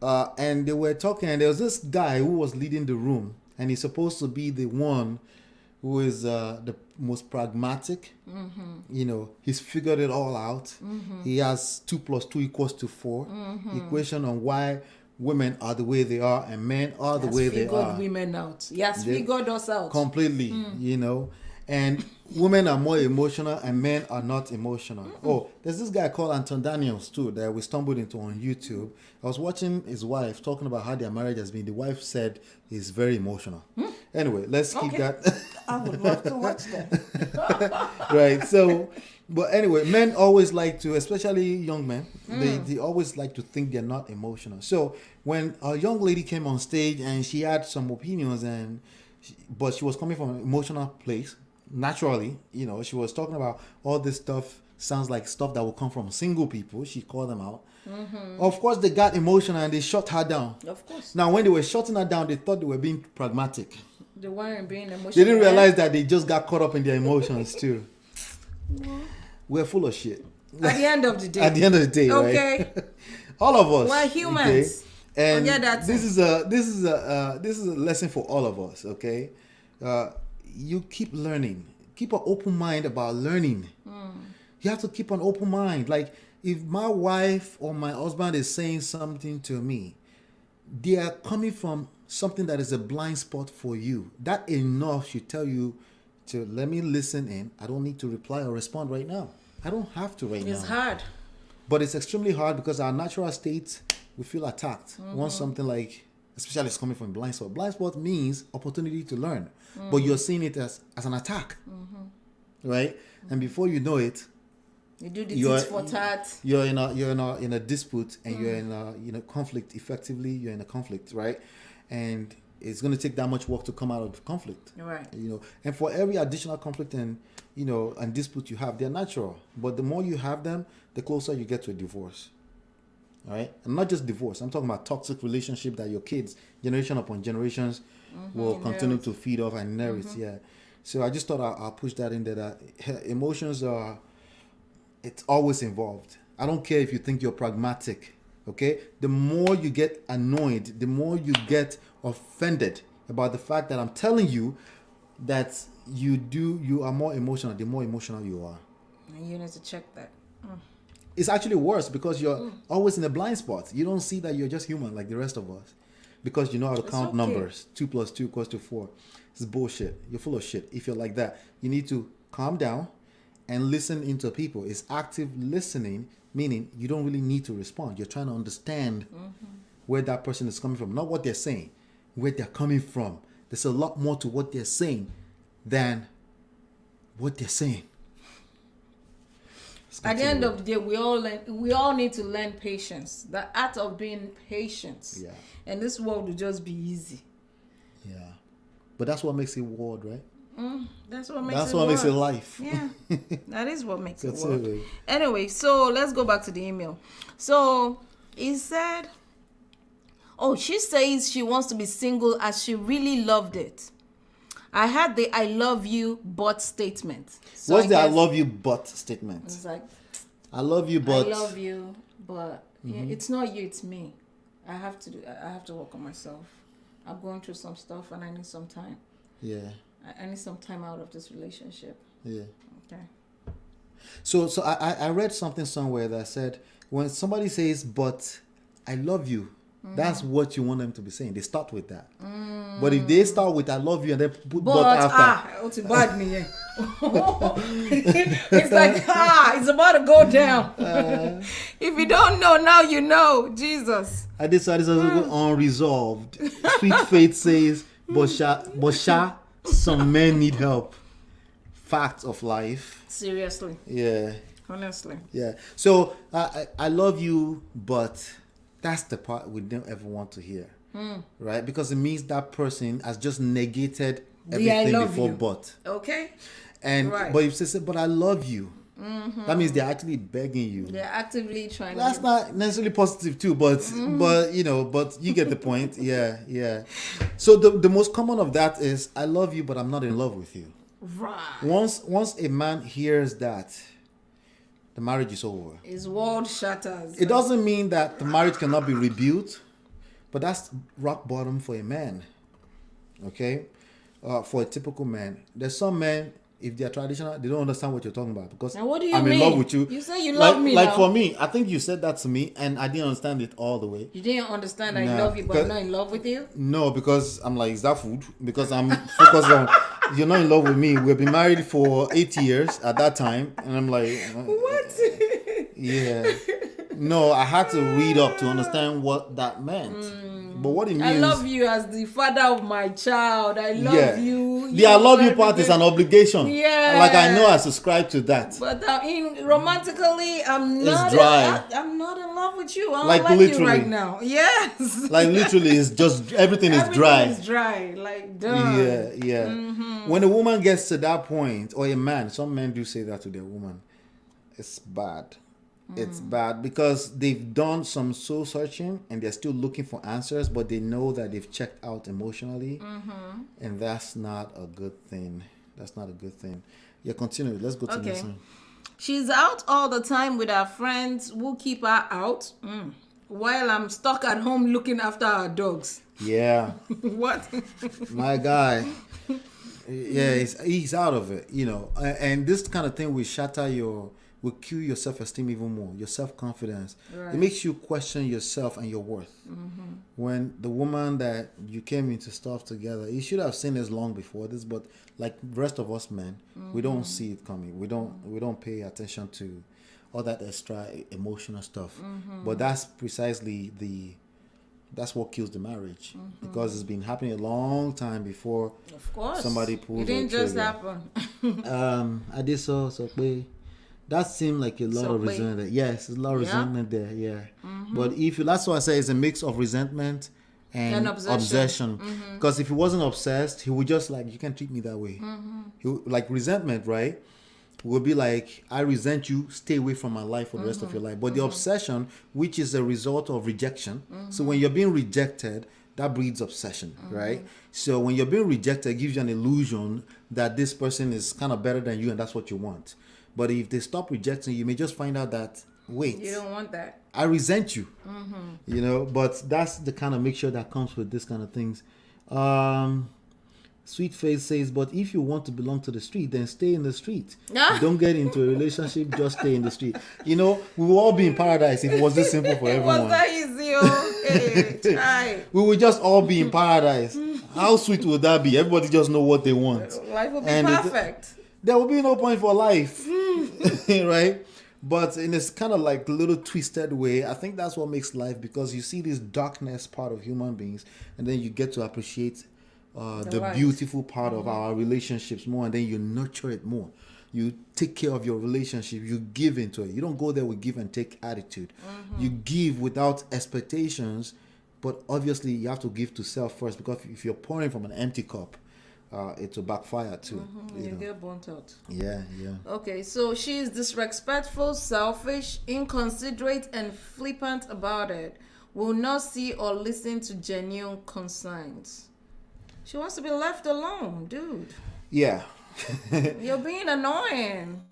And they were talking, and there was this guy who was leading the room, and he's supposed to be the one who is the most pragmatic. He's figured it all out. He has 2 + 2 = 4 equation on why women are the way they are and men are the way they are. Women out. He has figured us out. Completely, you know. And women are more emotional and men are not emotional. Oh, there's this guy called Anton Daniels too that we stumbled into on YouTube. I was watching his wife talking about how their marriage has been. The wife said he's very emotional. Anyway, let's keep that. I would love to watch that. Right. So, but anyway, men always like to, especially young men, they always like to think they're not emotional. So when a young lady came on stage and she had some opinions but she was coming from an emotional place, naturally, you know, she was talking about all this stuff sounds like stuff that will come from single people. She called them out. Of course, they got emotional and they shut her down. Of course. Now, when they were shutting her down, they thought they were being pragmatic. They weren't being emotional. They didn't realize that they just got caught up in their emotions too. We're full of shit. At the end of the day. At the end of the day, okay. Right? All of us. We're humans. Okay? And this is a lesson for all of us. Okay, you keep learning. Keep an open mind about learning. You have to keep an open mind. Like if my wife or my husband is saying something to me, they are coming from something that is a blind spot for you. That enough should tell you to let me listen in. I don't need to reply or respond right now. I don't have to right now. It's hard. But it's extremely hard because our natural state, we feel attacked. Once something like, especially it's coming from blind spot. Blind spot means opportunity to learn. But you're seeing it as an attack. Right? And before you know it, you do the tit for tat. You're in a dispute and you're in a conflict. Effectively, you're in a conflict, right? And it's going to take that much work to come out of the conflict. Right. You know, and for every additional conflict and dispute you have, they're natural. But the more you have them, the closer you get to a divorce. All right? And not just divorce. I'm talking about toxic relationship that your kids, generation upon generations, will continue to feed off and inherit. Yeah. So I just thought I'll push that in there. That emotions are, it's always involved. I don't care if you think you're pragmatic. Okay? The more you get annoyed, the more you get offended about the fact that I'm telling you that you are more emotional, the more emotional you are. And you need to check that. It's actually worse because you're always in a blind spot. You don't see that you're just human like the rest of us. Because you know how to count numbers. 2 + 2 = 4. It's bullshit. You're full of shit. If you're like that, you need to calm down and listen into people. It's active listening, meaning you don't really need to respond. You're trying to understand where that person is coming from. Not what they're saying, where they're coming from. There's a lot more to what they're saying than what they're saying. At the end of the day, we all need to learn patience. The art of being patient. Yeah. And this world will just be easy. Yeah. But that's what makes it world, right? That's what makes it life. Yeah. That is what makes it That's world. it. Anyway, so let's go back to the email. So he said, she says she wants to be single as she really loved it. I had the I love you but statement. So What's the I love you but statement? It's like, I love you but... I love you, but it's not you, it's me. I have to work on myself. I'm going through some stuff and I need some time. Yeah. I need some time out of this relationship. Yeah. Okay. So I read something somewhere that said when somebody says but I love you, that's what you want them to be saying. They start with that. But if they start with I love you and then put but after. It's bad me. It's like it's about to go down. If you don't know now, you know. Jesus. I decided unresolved. Sweet Faith says, but some men need help. Facts of life. Seriously. Yeah. Honestly. Yeah. So I love you, but that's the part we don't ever want to hear. Right? Because it means that person has just negated everything before but. Okay. And but if they say, but I love you, that means they're actually begging you. They're actively trying. That's not necessarily positive too, but but you get the point. Yeah. So the most common of that is I love you, but I'm not in love with you. Right. Once a man hears that, the marriage is over. His world shatters. It doesn't mean that the marriage cannot be rebuilt, but that's rock bottom for a man. Okay? For a typical man. There's some men, if they are traditional, they don't understand what you're talking about because Now, what do you I'm mean? in love with you. You say you love me Like now. for me, I think you said that to me, and I didn't understand it all the way. You didn't understand I Nah, love you, but I'm not in love with you? No, because I'm like, is that food? Because I'm focused on, you're not in love with me. We've been married for 8 years at that time. And I'm like, What? yeah. No, I had to read up to understand what that meant. But what it means. I love you as the father of my child. I love you. The I love you everything. part is an obligation. Yeah. Like I know I subscribe to that. But romantically, I'm not. dry. I'm not in love with you. I don't Like like literally. you right now. Yes. Like literally, it's just everything is dry. Everything is dry. Like done. Yeah. When a woman gets to that point, or a man, some men do say that to their woman, it's bad. It's bad because they've done some soul searching and they're still looking for answers, but they know that they've checked out emotionally, and that's not a good thing. That's not a good thing. Yeah, continue. Let's go to the next one. She's out all the time with her friends who keep her out, while I'm stuck at home looking after our dogs. Yeah. What? My guy. Yeah, he's out of it, you know. And this kind of thing will kill your self-esteem even more, your self-confidence. Right. It makes you question yourself and your worth. When the woman that you came into stuff together, you should have seen this long before this, but like the rest of us men, we don't see it coming. We don't pay attention to all that extra emotional stuff. But that's precisely that's what kills the marriage, because it's been happening a long time before. Of course. Somebody pulls. It didn't just happen. I did so that seemed like a lot of resentment. Yes, a lot of resentment there. Yeah, but that's why I say it's a mix of resentment and obsession. Because if he wasn't obsessed, he would just like, you can't treat me that way. He like resentment, right? Will be like, I resent you, stay away from my life for the rest of your life. But the obsession, which is a result of rejection, so when you're being rejected, that breeds obsession, right? So when you're being rejected, it gives you an illusion that this person is kind of better than you and that's what you want. But if they stop rejecting you, may just find out that, wait, You don't want that. I resent you, you know. But that's the kind of mixture that comes with this kind of things. Sweet Face says, but if you want to belong to the street, then stay in the street. Don't get into a relationship, just stay in the street. You know, we will all be in paradise if it was this simple for everyone. It was that easy, okay. Try. We would just all be in paradise. How sweet would that be? Everybody just know what they want. Life would be And perfect. There will be no point for life, right? But in this kind of like little twisted way, I think that's what makes life, because you see this darkness part of human beings, and then you get to appreciate the beautiful part of our relationships more, and then you nurture it more. You take care of your relationship. You give into it. You don't go there with give and take attitude. You give without expectations, but obviously you have to give to self first, because if you're pouring from an empty cup, it will backfire too. You get burnt out. Yeah. Okay, so she is disrespectful, selfish, inconsiderate, and flippant about it. Will not see or listen to genuine concerns. She wants to be left alone, dude. Yeah. You're being annoying.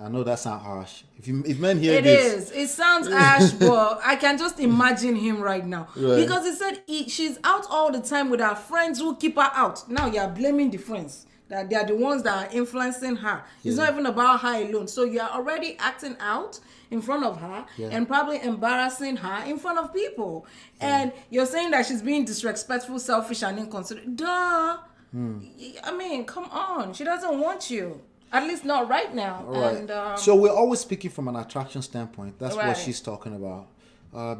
I know that sounds harsh. If men hear It this, is. It sounds harsh, but I can just imagine him right now. Right. Because he said she's out all the time with her friends who keep her out. Now you're blaming the friends. That they are the ones that are influencing her. It's not even about her alone. So you're already acting out in front of her and probably embarrassing her in front of people. And you're saying that she's being disrespectful, selfish, and inconsiderate. Duh. I mean, come on. She doesn't want you. At least not right now. Right. And, so we're always speaking from an attraction standpoint. That's what Right. she's talking about,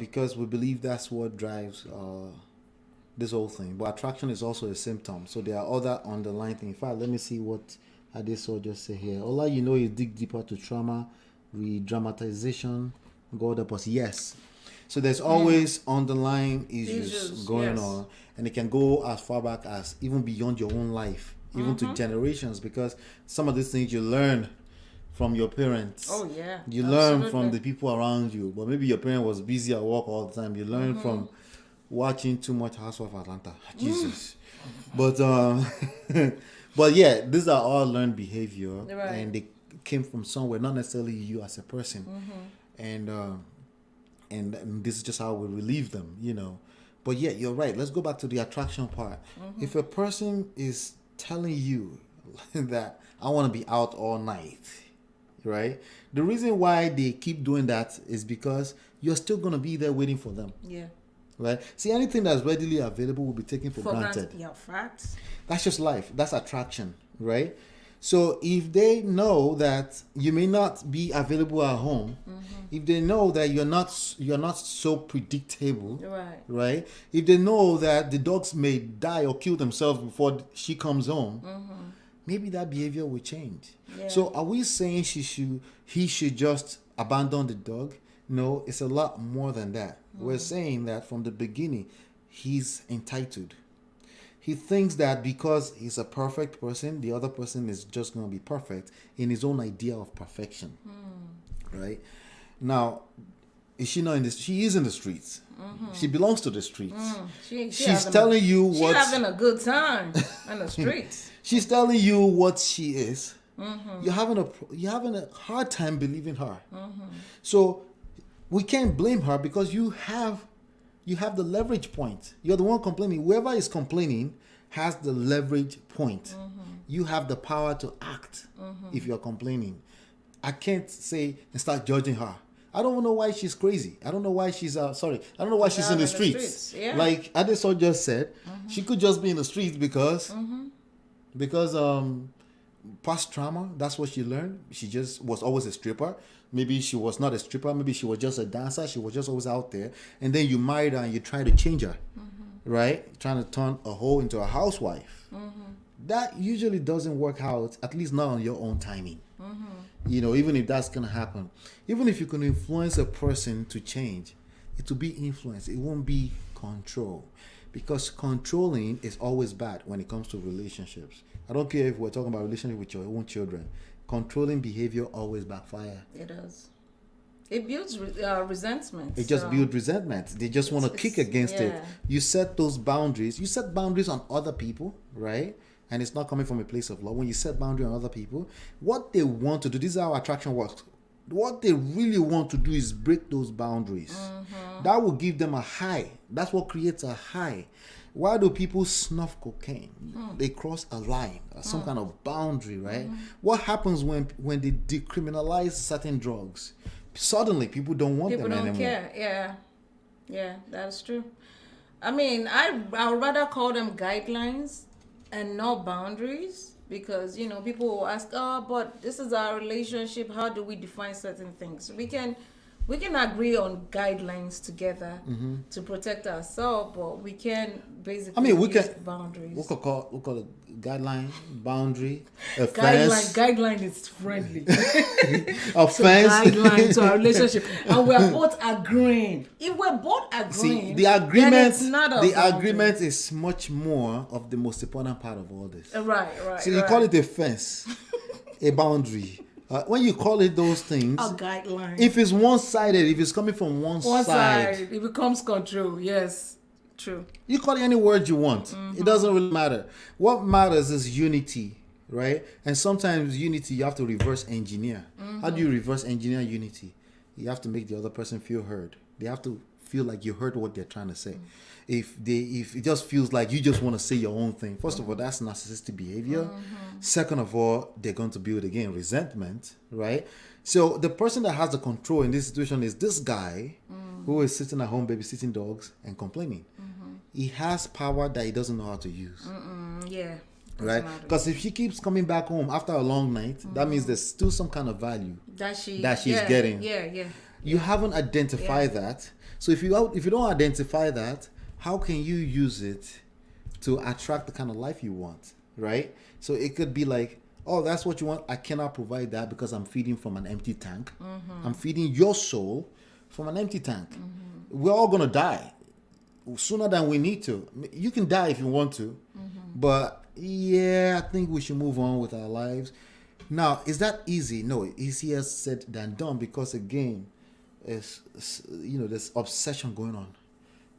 because we believe that's what drives this whole thing. But attraction is also a symptom. So there are other underlying things. In fact, let me see what Adeso just say here. All you know is dig deeper to trauma, re-dramatization, God help us. Yes. So there's always underlying issues going on, and it can go as far back as even beyond your own life, even to generations, because some of these things you learn from your parents. Oh yeah. You learn from the people around you, but maybe your parent was busy at work all the time. You learn from watching too much Housewives of Atlanta. Jesus. But but yeah, these are all learned behavior, and they came from somewhere, not necessarily you as a person. And this is just how we relieve them, you know. But yeah, you're right. Let's go back to the attraction part. If a person is telling you, that I want to be out all night, right? The reason why they keep doing that is because you're still going to be there waiting for them. Yeah. Right? See, anything that's readily available will be taken for granted. Yeah, facts. That's just life. That's attraction, right? So if they know that you may not be available at home, if they know that you're not so predictable, right? If they know that the dogs may die or kill themselves before she comes home, maybe that behavior will change. Yeah. So are we saying he should just abandon the dog? No, it's a lot more than that. We're saying that from the beginning, he's entitled. He thinks that because he's a perfect person, the other person is just going to be perfect in his own idea of perfection. Right? Now, is she not in this? She is in the streets. She belongs to the streets. She's telling you what. She's having a good time in the streets. She's telling you what she is. You're having a hard time believing her. So we can't blame her because you have the leverage point. You're the one complaining. Whoever is complaining has the leverage point. You have the power to act if you're complaining. I can't say and start judging her. I don't know why she's crazy. I don't know why she's I don't know why she's in the streets. Yeah. Like Adeso just said, she could just be in the streets because past trauma. That's what she learned. She just was always a stripper. Maybe she was not a stripper. Maybe she was just a dancer. She was just always out there. And then you married her and you try to change her, right? Trying to turn a hoe into a housewife. That usually doesn't work out, at least not on your own timing. You know, even if that's going to happen. Even if you can influence a person to change, it will be influence. It won't be control. Because controlling is always bad when it comes to relationships. I don't care if we're talking about relationship with your own children. Controlling behavior always backfire. It does. It builds resentment. It just builds resentment. They just want to kick against it. You set those boundaries. You set boundaries on other people, right? And it's not coming from a place of love. When you set boundaries on other people, what they want to do, this is how attraction works. What they really want to do is break those boundaries. That will give them a high. That's what creates a high. Why do people snuff cocaine? They cross a line, some kind of boundary, right? What happens when they decriminalize certain drugs? Suddenly, people don't want them anymore. People don't care. Yeah, that's true. I mean, I would rather call them guidelines and not boundaries. Because, you know, people will ask, but this is our relationship. How do we define certain things? We can agree on guidelines together to protect ourselves, but we can basically use boundaries. We call it guideline, boundary, offense. Guideline is friendly. Offense. So guideline to our relationship, and we're both agreeing. If we're both agreeing, the agreement, then it's not a agreement is much more of the most important part of all this. Right. So you call it a fence, a boundary. When you call it those things, a guideline. If it's one-sided, if it's coming from one side, it becomes control. Yes, true. You call it any word you want. It doesn't really matter. What matters is unity, right? And sometimes unity, you have to reverse engineer. How do you reverse engineer unity? You have to make the other person feel heard. They have to feel like you heard what they're trying to say. If it just feels like you just want to say your own thing, first of all, that's narcissistic behavior. Second of all, they're going to build again resentment, right? So the person that has the control in this situation is this guy who is sitting at home babysitting dogs and complaining. He has power that he doesn't know how to use. Yeah. Right? Because if she keeps coming back home after a long night, that means there's still some kind of value that she's getting. Yeah. You haven't identified that. So if you don't identify that, how can you use it to attract the kind of life you want, right? So it could be like, oh, that's what you want. I cannot provide that because I'm feeding from an empty tank. I'm feeding your soul from an empty tank. We're all going to die sooner than we need to. You can die if you want to, but I think we should move on with our lives. Now, is that easy? No, easier said than done because, again, there's obsession going on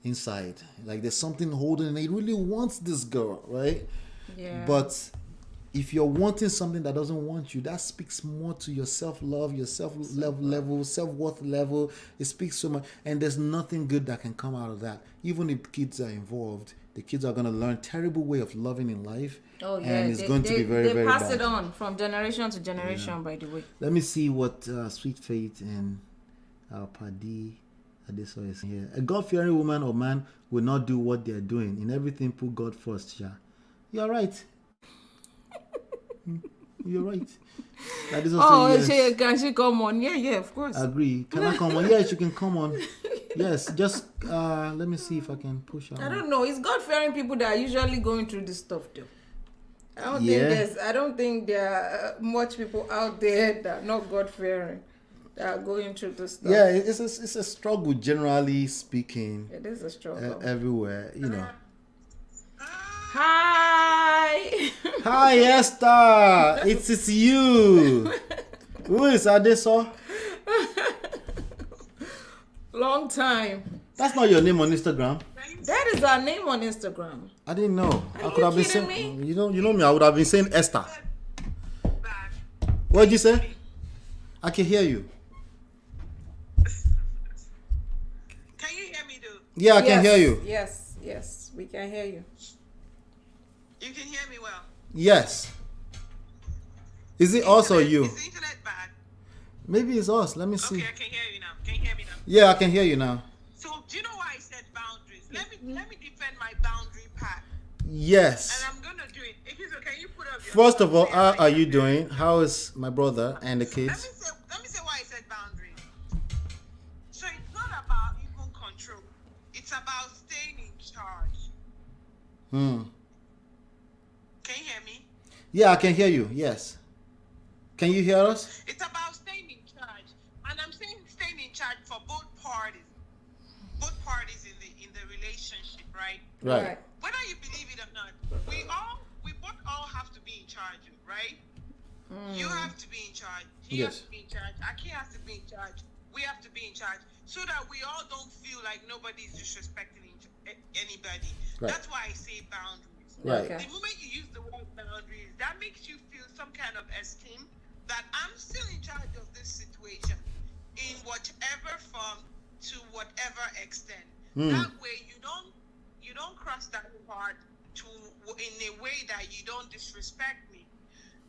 inside. Like there's something holding and he really wants this girl, right? Yeah. But if you're wanting something that doesn't want you, that speaks more to your self-love, your self-love level, self-worth level. It speaks so much. And there's nothing good that can come out of that. Even if kids are involved, the kids are going to learn terrible way of loving in life. Oh yeah, and it's going to be very, very pass bad. it on from generation to generation. By the way, Let me see what Sweet Faith and our Paddy Adeso is here. A God-fearing woman or man will not do what they are doing. In everything, put God first. Yeah, you're right. You're right. Can she come on? Yeah, of course. Agree. Can I come on? Yes, you can come on. Yes, just let me see if I can push out. I don't know. It's God-fearing people that are usually going through this stuff, though. I don't think there are much people out there that are not God-fearing that are going through this stuff. Yeah, it's a struggle, generally speaking. It is a struggle everywhere, Hi. Hi, Esther. It's you. Who is Adeso? Long time. That's not your name on Instagram. That is our name on Instagram. I didn't know. Are I could have been saying me? You know me. I would have been saying Esther. What did you say? I can hear you. Can you hear me, though? Yeah, I can hear you. Yes, we can hear you. You can hear me well. Yes. Is it us or you? Is the internet bad? Maybe it's us. Let me see. Okay, I can hear you now. Can you hear me now? Yeah, I can hear you now. So, do you know why I said boundaries? Let me defend my boundary part. Yes. And I'm gonna do it. If it's okay, can you put up your First of all, how are you doing? How is my brother and the kids? Let me say why I said boundaries. So it's not about even control. It's about staying in charge. Can you hear me? Yeah, I can hear you. Yes. Can you hear us? It's about staying in charge. And I'm saying staying in charge for both parties. Both parties in the relationship, right? Right. Whether you believe it or not, we both all have to be in charge, right? You have to be in charge. He has to be in charge. Aki has to be in charge. We have to be in charge, so that we all don't feel like nobody's disrespecting anybody. Right. That's why I say boundaries. Right. Okay. The moment you use the word boundaries, that makes you feel some kind of esteem that I'm still in charge of this situation in whatever form to whatever extent. That way you don't cross that part in a way that you don't disrespect me.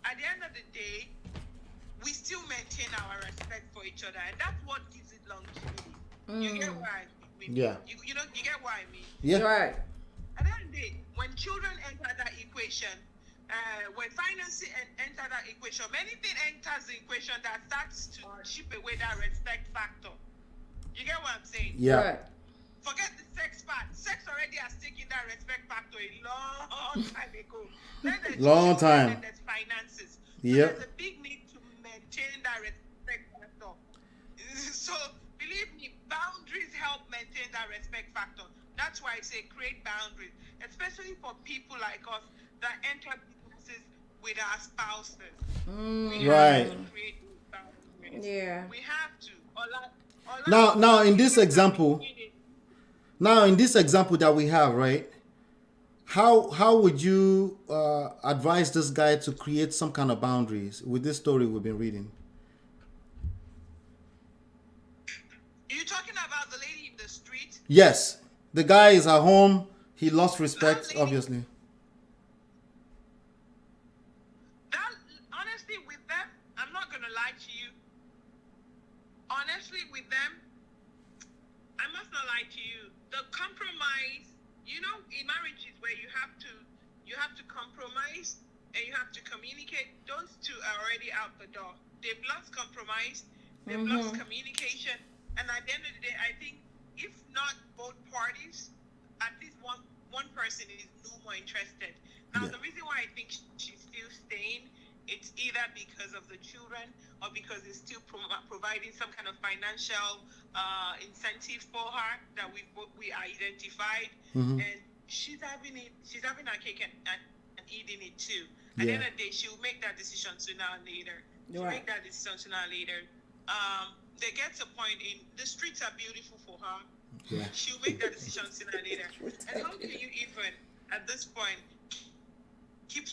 At the end of the day, we still maintain our respect for each other, and that's what gives it longevity. You get what I mean? Yeah. You get what I mean? Yeah. Right. At the end of the day, when children enter that equation, when finances enter that equation, anything enters the equation that starts to chip away that respect factor. You get what I'm saying? Yeah. Right. Forget the sex part. Sex already has taken that respect factor a long time ago. Then there's Long time. And there's finances. So Yep. there's a big need to maintain that respect factor. So believe me, boundaries help maintain that respect factor. That's why I say create boundaries, especially for people like us that enter businesses with our spouses. We Right. have to create those boundaries. Yeah. We have to. Now in this example that we have, right? How would you advise this guy to create some kind of boundaries with this story we've been reading? You're talking about the lady in the street? Yes. The guy is at home. He lost respect, obviously. That, honestly, with them, I'm not going to lie to you. Honestly, with them, I must not lie to you. The compromise, in marriages where you have to compromise and you have to communicate, those two are already out the door. They've lost compromise, they've lost communication, and at the end of the day, I think if not both parties, at least one person is no more interested. Now, the reason why I think she's still staying, it's either because of the children or because it's still providing some kind of financial incentive for her that we identified, and she's having her cake and eating it too. At the end of the day, she'll make that decision sooner or later. She'll make that decision sooner or later. There gets a point in the streets are beautiful for her. Yeah. She'll make that decision sooner or later. And how can you even, at this point, keep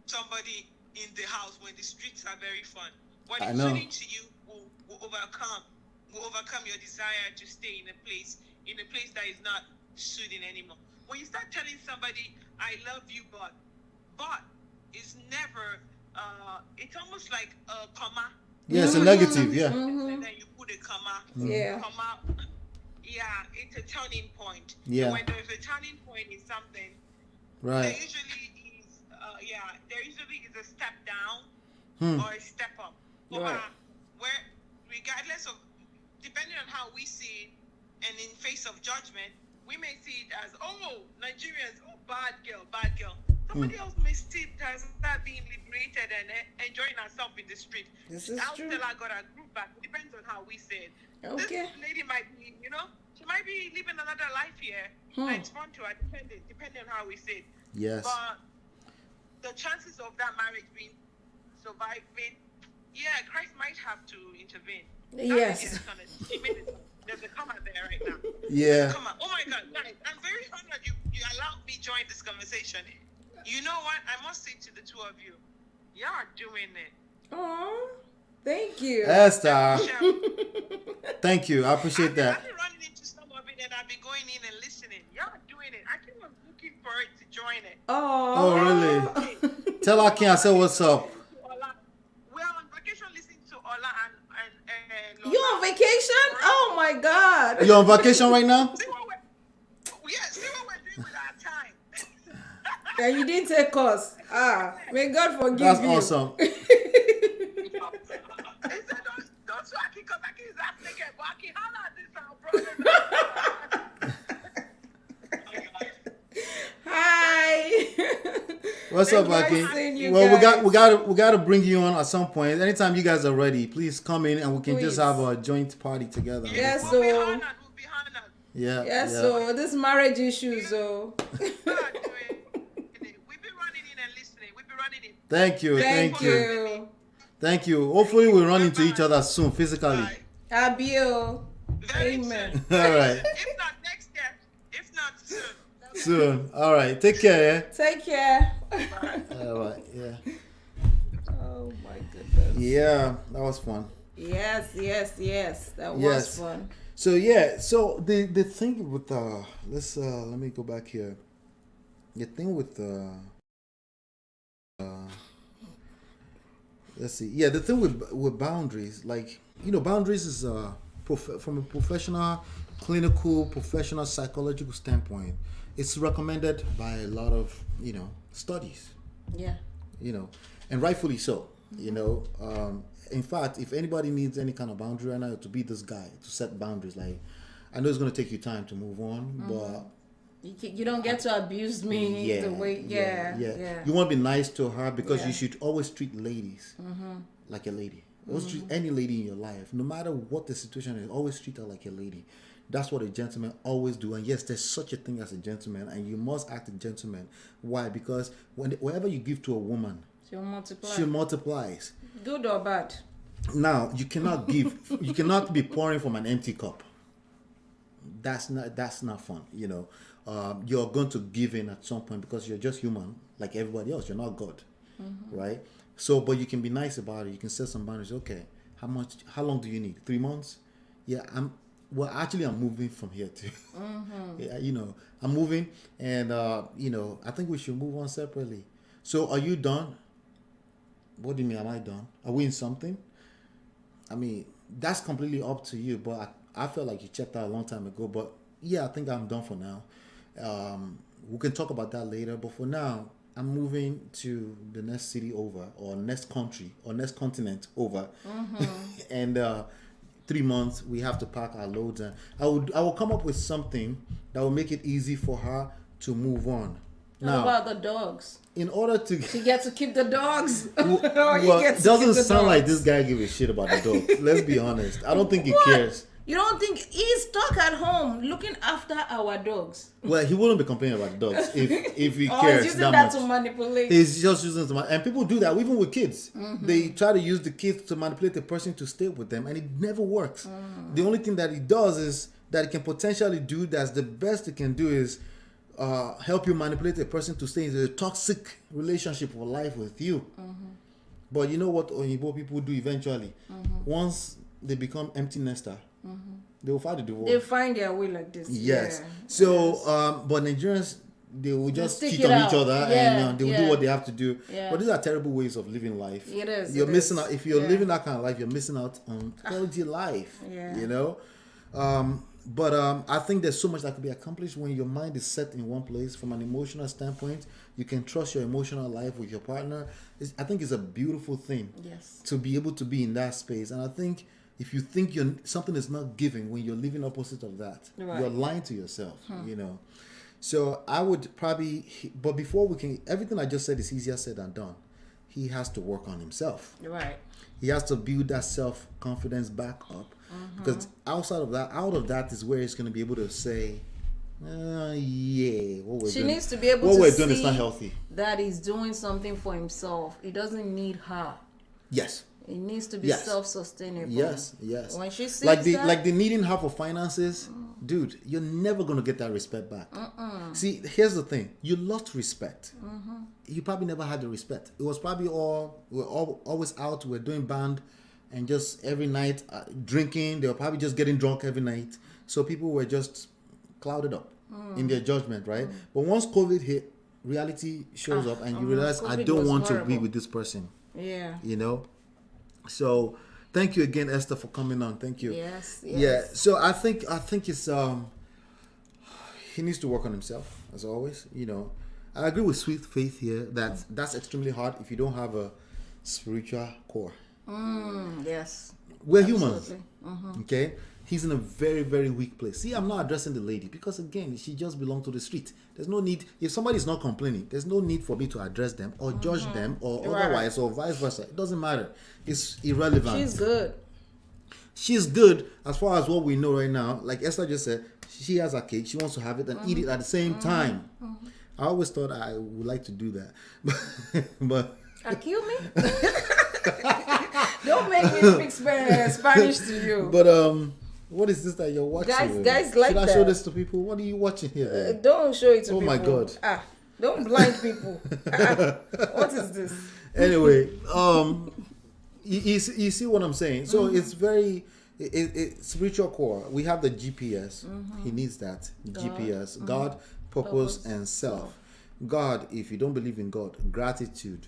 somebody in the house when the streets are very fun? What is suiting to you will overcome your desire to stay in a place that is not suiting anymore. when you start telling somebody, I love you, but is never, it's almost like a comma. Yeah, it's a negative, yeah. And then you put a comma. Yeah. Comma. Yeah, it's a turning point. Yeah. And when there's a turning point in something, there Right. usually is a step down Hmm. or a step up. Right. Where, regardless of, depending on how we see it, and in face of judgment, we may see it as, oh, Nigerians, oh, bad girl. Somebody else may see it as her being liberated and enjoying herself in the street. This is I'll true. tell her got her group back. It depends on how we say it. Okay. This lady might be, she might be living another life here. And it's fun to her, depending on how we say it. Yes. But the chances of that marriage being surviving, yeah, Christ might have to intervene. Yes. There's a comma there right now. Yeah. Comma. Oh my God, guys, I'm very honored you allowed me join this conversation. You know what? I must say to the two of you, y'all are doing it. Oh, thank you. Esther, thank you. I appreciate that. I've been running into some of it and I've been going in and listening. Y'all are doing it. I keep on looking for it to join it. Oh, really? Tell Akin I said what's up. We're on vacation listening to Ola and You on vacation? Oh my God. You on vacation right now? See what we're doing with our time. And you didn't take us. May God forgive That's you. awesome. He said, don't so I can come back in his ass naked, but I can holler at this our brother. Hi. What's Thank up, you. Akin? I've seen you Well, guys. we got to bring you on at some point. Anytime you guys are ready, please come in and we can just Please. have a joint party together. Yes, We'll be so honored. Yeah. yes, yeah. so this marriage issue, so We've been running in and listening. We've been running in. Thank you. thank you. Thank you. Hopefully we'll run into each other soon physically. Bye. Abiel. Very Amen. soon. All right. If not next year, if not soon. Soon. All right. Take care. Take care. Yeah. All right. Yeah. Oh my goodness. Yeah. That was fun. Yes. That was Yes. fun. So yeah. So the thing with let me go back here. The thing with let's see. Yeah, the thing with boundaries, like boundaries is from a professional, clinical, professional, psychological standpoint, it's recommended by a lot of studies. Yeah. And rightfully so. In fact, if anybody needs any kind of boundary right now, to be this guy to set boundaries. Like, I know it's going to take you time to move on, but You don't get to abuse me the way. Yeah. You want to be nice to her because Yeah. you should always treat ladies like a lady. Always treat any lady in your life, no matter what the situation is. Always treat her like a lady. That's what a gentleman always do. And yes, there's such a thing as a gentleman, and you must act a gentleman. Why? Because whatever you give to a woman, She'll multiply. she multiplies. Good or bad? Now you cannot give. You cannot be pouring from an empty cup. That's not fun. You're going to give in at some point because you're just human, like everybody else. You're not God, right? So, but you can be nice about it. You can set some boundaries. Okay, how long do you need? 3 months? Yeah, I'm moving from here too. Yeah, I'm moving, and I think we should move on separately. So, are you done? What do you mean? Am I done? Are we in something? I mean, that's completely up to you. But I felt like you checked out a long time ago. But yeah, I think I'm done for now. We can talk about that later. But for now, I'm moving to the next city over, or next country, or next continent over. And 3 months, we have to pack our loads. And I will come up with something that will make it easy for her to move on. What about the dogs? In order to You get to keep the dogs. well, it doesn't sound like this guy gives a shit about the dog. Let's be honest. I don't think he cares. You don't think he's stuck at home looking after our dogs? Well, he wouldn't be complaining about the dogs if he Or cares he's using that that much. to manipulate. He's just using it to and people do that even with kids. They try to use the kids to manipulate the person to stay with them, and it never works. The only thing that he does is that he can potentially do. That's the best he can do is help you manipulate a person to stay in a toxic relationship for life with you. But you know what Oyibo people do eventually? Once they become empty nester, They will file the divorce. They find their way like this. Yes. Yeah. So, Yes. But Nigerians, they will just stick cheat it on each out. other Yeah, and they will yeah. do what they have to do. Yeah. But these are terrible ways of living life. It is. You're it missing is. out. If you're Yeah. living that kind of life, you're missing out on quality life. Yeah. You know? But I think there's so much that could be accomplished when your mind is set in one place from an emotional standpoint. You can trust your emotional life with your partner. I think it's a beautiful thing. Yes. To be able to be in that space. And I think if you think something is not giving when you're living opposite of that, Right. you're lying to yourself, you know. So I would probably, but before we can, everything I just said is easier said than done. He has to work on himself. Right. He has to build that self-confidence back up. Because out of that is where he's going to be able to say, yeah, what we're She doing, needs to be able what to we're see doing is not healthy. that he's doing something for himself. He doesn't need her. Yes. It needs to be Yes. self-sustainable. Yes. When she sees like the that, needing her for finances, dude, you're never gonna get that respect back. See, here's the thing: you lost respect. You probably never had the respect. It was probably we're always out. We're doing band, and just every night drinking. They were probably just getting drunk every night. So people were just clouded up in their judgment, right? But once COVID hit, reality shows up, and you realize I COVID don't was want to be horrible. with this person. yeah. You know. So, thank you again, Esther, for coming on. Thank you. Yes. Yeah. So I think it's he needs to work on himself as always. You know, I agree with Sweet Faith here that that's extremely hard if you don't have a spiritual core. Yes. We're humans. Absolutely. Okay. He's in a very, very weak place. See, I'm not addressing the lady because again, she just belongs to the street. There's no need, if somebody's not complaining, there's no need for me to address them or judge them or Right. otherwise or vice versa. It doesn't matter. It's irrelevant. She's good. She's good as far as what we know right now. Like Esther just said, she has a cake. She wants to have it and eat it at the same time. I always thought I would like to do that, but Accuse me? Don't make me speak Spanish to you. but what is this that you're watching? Guys like Should I show that. this to people? What are you watching here? Then? Don't show it to Oh people. my God. Don't blind people. What is this? Anyway, you see what I'm saying? So it's very it's spiritual core. We have the GPS. He needs that GPS. God, purpose, and self. God, if you don't believe in God, gratitude,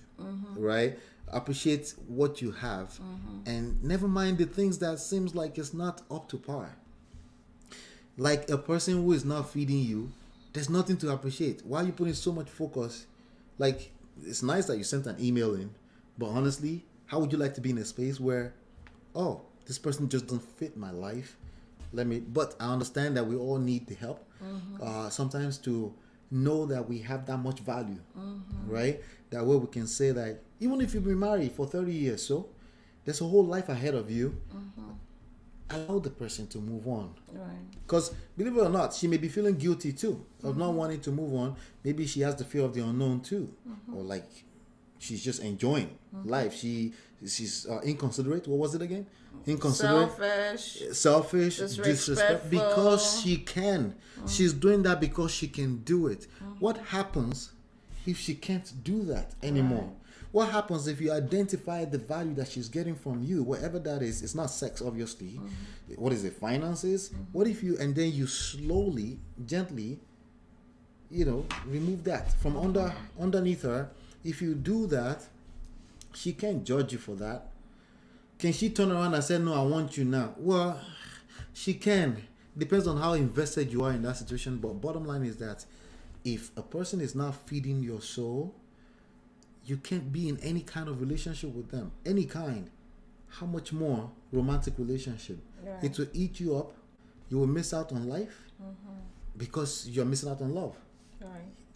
right? Appreciate what you have, and never mind the things that seems like it's not up to par. Like a person who is not feeding you, there's nothing to appreciate. Why are you putting so much focus? Like, it's nice that you sent an email in, but honestly, how would you like to be in a space where, oh, this person just doesn't fit my life? But I understand that we all need the help. Sometimes to know that we have that much value, right? That way we can say that even if you've been married for 30 years, so there's a whole life ahead of you. Allow the person to move on. Right. Because believe it or not, she may be feeling guilty too of not wanting to move on. Maybe she has the fear of the unknown too, or like she's just enjoying life. She's inconsiderate. What was it again? Inconsiderate, selfish, disrespectful. Because she can. She's doing that because she can do it. What happens if she can't do that anymore? Right. What happens if you identify the value that she's getting from you, whatever that is? It's not sex, obviously. What is it? Finances? What if you, and then you slowly, gently, remove that from underneath her? If you do that, she can't judge you for that. Can she turn around and say, no, I want you now? Well, she can. Depends on how invested you are in that situation. But bottom line is that if a person is not feeding your soul, you can't be in any kind of relationship with them. Any kind. How much more romantic relationship? Right. It will eat you up. You will miss out on life because you're missing out on love. Right.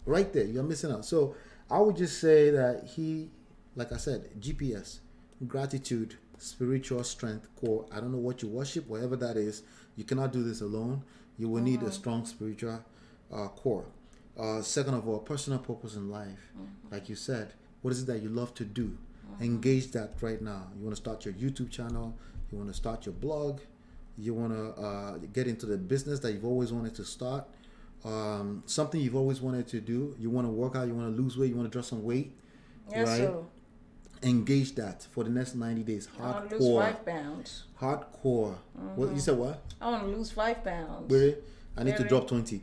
Right there, you're missing out. So I would just say that he, like I said, GPS, gratitude, spiritual strength, core. I don't know what you worship, whatever that is. You cannot do this alone. You will need a strong spiritual core. Second of all, personal purpose in life. Like you said, what is it that you love to do? Engage that right now. You want to start your YouTube channel. You want to start your blog. You want to get into the business that you've always wanted to start. Something you've always wanted to do. You want to work out. You want to lose weight. You want to drop some weight. Yes, right? sir. engage that for the next 90 days. I want to lose 5 pounds. Hardcore. What you said? What? I want to lose 5 pounds. Really? I need to drop 20.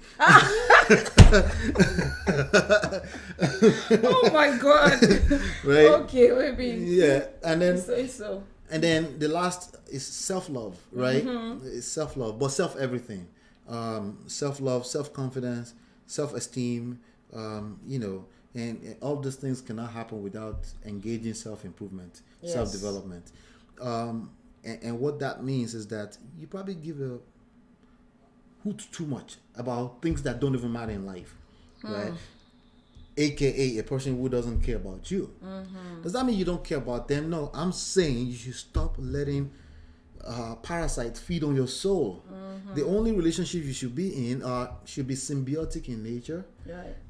Oh my God. Right? Okay, maybe. Yeah, and then Say so. And then the last is self-love, right? It's self-love, but self-everything. Self-love, self-confidence, self-esteem, and all these things cannot happen without engaging self-improvement, self-development. And what that means is that you probably give a hoot too much about things that don't even matter in life, right? AKA a person who doesn't care about you. Does that mean you don't care about them? No, I'm saying you should stop letting parasites feed on your soul. The only relationship you should be in should be symbiotic in nature,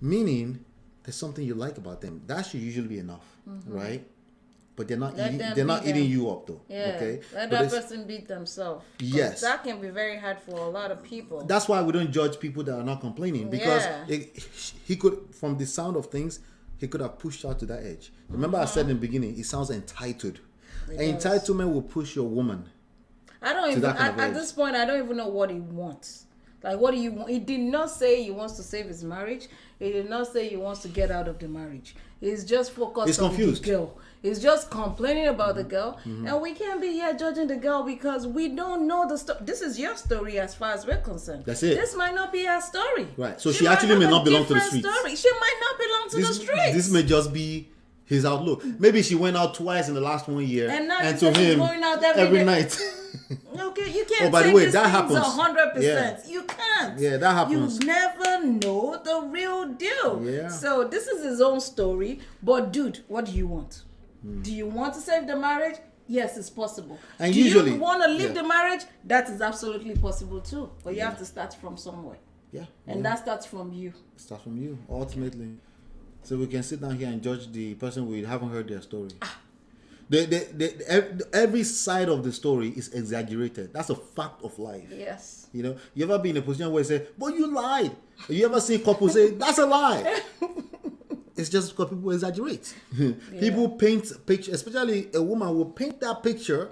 meaning there's something you like about them. That should usually be enough, right? But they're not eating you up though. Yeah. Okay. Let that person beat themselves. Yes. That can be very hard for a lot of people. That's why we don't judge people that are not complaining, because he could, from the sound of things, he could have pushed out to that edge. Remember I said in the beginning, it sounds entitled. Entitlement will push your woman. I don't even at this point I don't even know what he wants. Like, what do you want? He did not say he wants to save his marriage. He did not say he wants to get out of the marriage. He's just focused on the girl. He's just complaining about the girl. And we can't be here judging the girl because we don't know the story. This is your story as far as we're concerned. That's it. This might not be her story. Right. So she actually may not belong to the streets. She might not belong to the streets. This may just be his outlook. Maybe she went out twice in the last 1 year. And now to him, going out every night. Okay, you can't by the take way, these that things happens. 100%. Yeah. You can't. Yeah, that happens. You never know the real deal. Yeah. So this is his own story. But dude, what do you want? Do you want to save the marriage? Yes, it's possible. And do usually, you want to leave the marriage? That is absolutely possible too. But you have to start from somewhere. Yeah. And that starts from you. It starts from you, ultimately. So we can sit down here and judge the person we haven't heard their story. Every side of the story is exaggerated. That's a fact of life. Yes. You ever be in a position where you say, but you lied? You ever seen couples say, that's a lie? It's just because people exaggerate. People paint picture, especially a woman will paint that picture,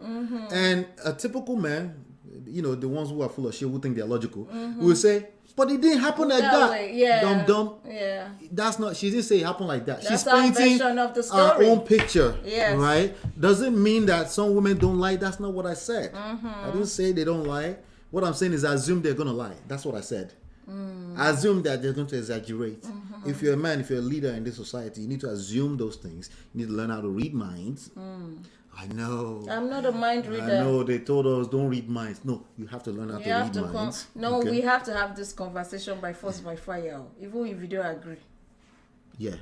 and a typical man, the ones who are full of shit, who think they're logical, will say, but it didn't happen like that. Yeah. Dumb. Yeah. That's not. She didn't say it happened like that. That's She's painting of the our story. own picture. Yes. Right. Doesn't mean that some women don't lie. That's not what I said. I didn't say they don't lie. What I'm saying is, I assume they're gonna lie. That's what I said. I assume that they're going to exaggerate. If you're a man, if you're a leader in this society, you need to assume those things. You need to learn how to read minds. I know. I'm not a mind reader. I know they told us don't read minds. No, you have to learn how to read minds. We have to have this conversation by force, by fire, even if you don't agree. Yeah.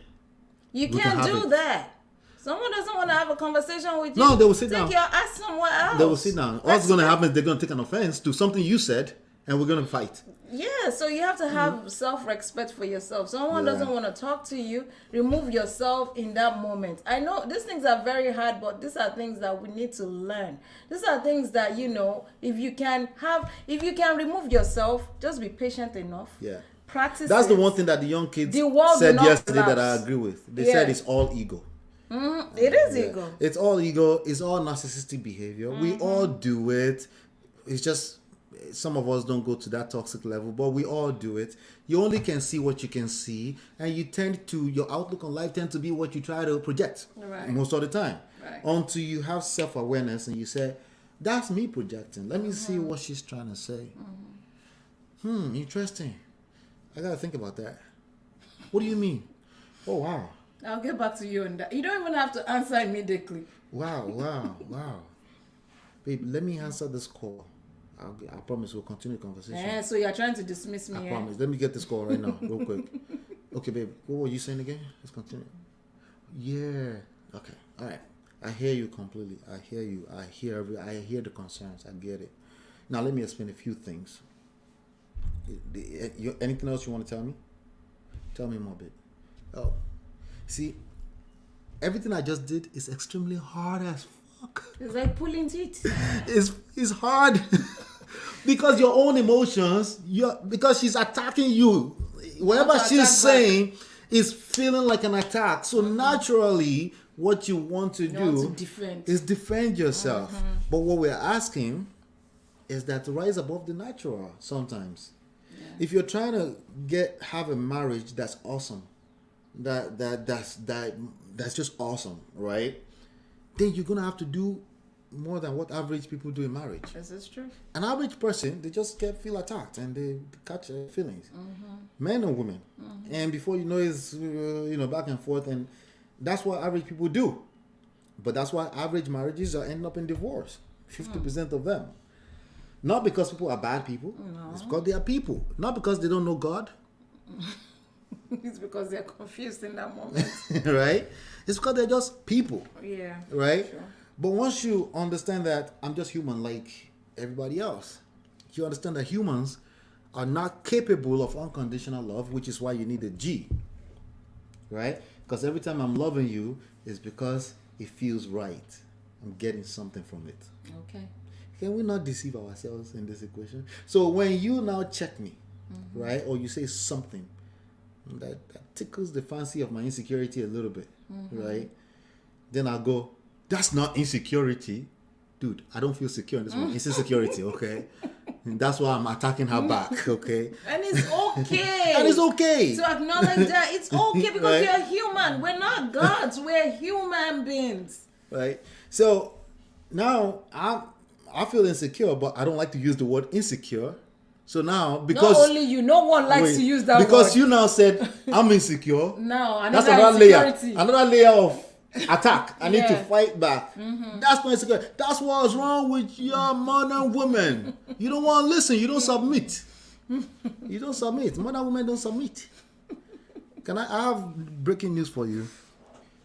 You can't do that. Someone doesn't want to have a conversation with you. No, they will sit down. Take your ass somewhere else. They will sit down. What's going to happen is they're going to take an offense to something you said, and we're going to fight. Yeah, so you have to have self-respect for yourself. Someone doesn't want to talk to you, remove yourself in that moment. I know these things are very hard, but these are things that we need to learn. These are things that, if you can remove yourself, just be patient enough. Yeah. Practice. That's the one thing that the young kids said yesterday that I agree with. They said it's all ego. It is ego. It's all ego. It's all narcissistic behavior. We all do it. It's just some of us don't go to that toxic level, but we all do it. You only can see what you can see, and your outlook on life tends to be what you try to project most of the time. Right. Until you have self-awareness and you say, that's me projecting. Let me see what she's trying to say. Interesting. I gotta think about that. What do you mean? Oh, wow. I'll get back to you on that. You don't even have to answer immediately. Wow. Babe, let me answer this call. I promise we'll continue the conversation. So you're trying to dismiss me. I promise. Let me get this call right now, real quick. Okay, babe. What were you saying again? Let's continue. Yeah. Okay. All right. I hear you completely. I hear you. I hear the concerns. I get it. Now let me explain a few things. Anything else you want to tell me? Tell me more, babe. Oh, see, everything I just did is extremely hard as fuck. It's like pulling teeth. It's hard. Because your own emotions, because she's attacking you. Whatever she's saying is feeling like an attack. So naturally, what you want to do want to defend. is defend yourself. But what we're asking is that to rise above the natural sometimes. Yeah. If you're trying to have a marriage that's awesome, that's just awesome, right? Then you're gonna have to do more than what average people do in marriage. Is this true? An average person, they just feel attacked and they catch feelings, men or women, and before you know it's back and forth, and that's what average people do. But that's why average marriages are ending up in divorce. 50% of them, not because people are bad people. No. It's because they are people, not because they don't know God. It's because they're confused in that moment. Right? It's because they're just people. Yeah. Right? Sure. But once you understand that I'm just human like everybody else, you understand that humans are not capable of unconditional love, which is why you need a G. Right? Because every time I'm loving you, it's because it feels right. I'm getting something from it. Okay. Can we not deceive ourselves in this equation? So when you now check me, right, or you say something that tickles the fancy of my insecurity a little bit, right, then I'll go, that's not insecurity. Dude, I don't feel secure in this one. It's insecurity, okay? And that's why I'm attacking her back, okay? And it's okay. And it's okay. To acknowledge that it's okay because Right? you're human. We're not gods. We're human beings. Right? So now I feel insecure, but I don't like to use the word insecure. So now, because not only you, no one likes to use that because word. you now said I'm insecure. No, That's another another layer of attack. I need to Yeah. fight back. That's not insecure. That's what's wrong with your modern women. You don't want to listen. You don't submit. You don't submit. Modern women don't submit. I have breaking news for you.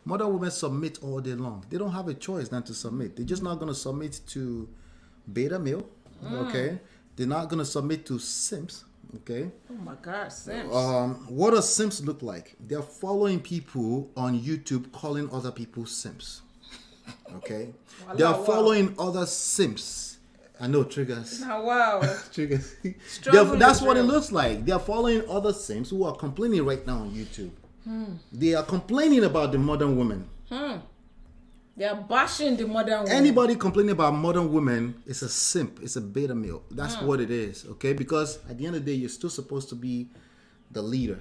Modern women submit all day long. They don't have a choice than to submit. They're just not going to submit to beta male. Okay. They're not going to submit to simps, okay? Oh my God, Sims. What does simps look like? They're following people on YouTube calling other people simps, okay? They're following other simps. I know, triggers. Now, wow. Triggers. Struggling That's what with it them. looks like. They're following other simps who are complaining right now on YouTube. They are complaining about the modern women. They are bashing the modern woman. Anybody complaining about modern women is a simp. It's a beta male. That's what it is, okay? Because at the end of the day, you're still supposed to be the leader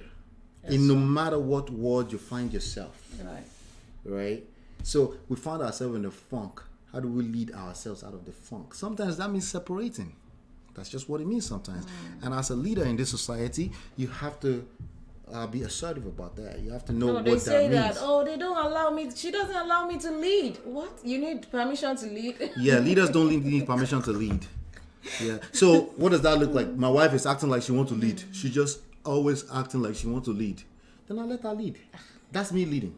in no matter what world you find yourself. Right? So we found ourselves in the funk. How do we lead ourselves out of the funk? Sometimes that means separating. That's just what it means sometimes. And as a leader in this society, you have to be assertive about that. You have to know what that means. They say that, they don't allow me, she doesn't allow me to lead. What? You need permission to lead? Yeah, leaders don't need permission to lead. Yeah. So what does that look like? My wife is acting like she wants to lead. She just always acting like she wants to lead. Then I let her lead. That's me leading.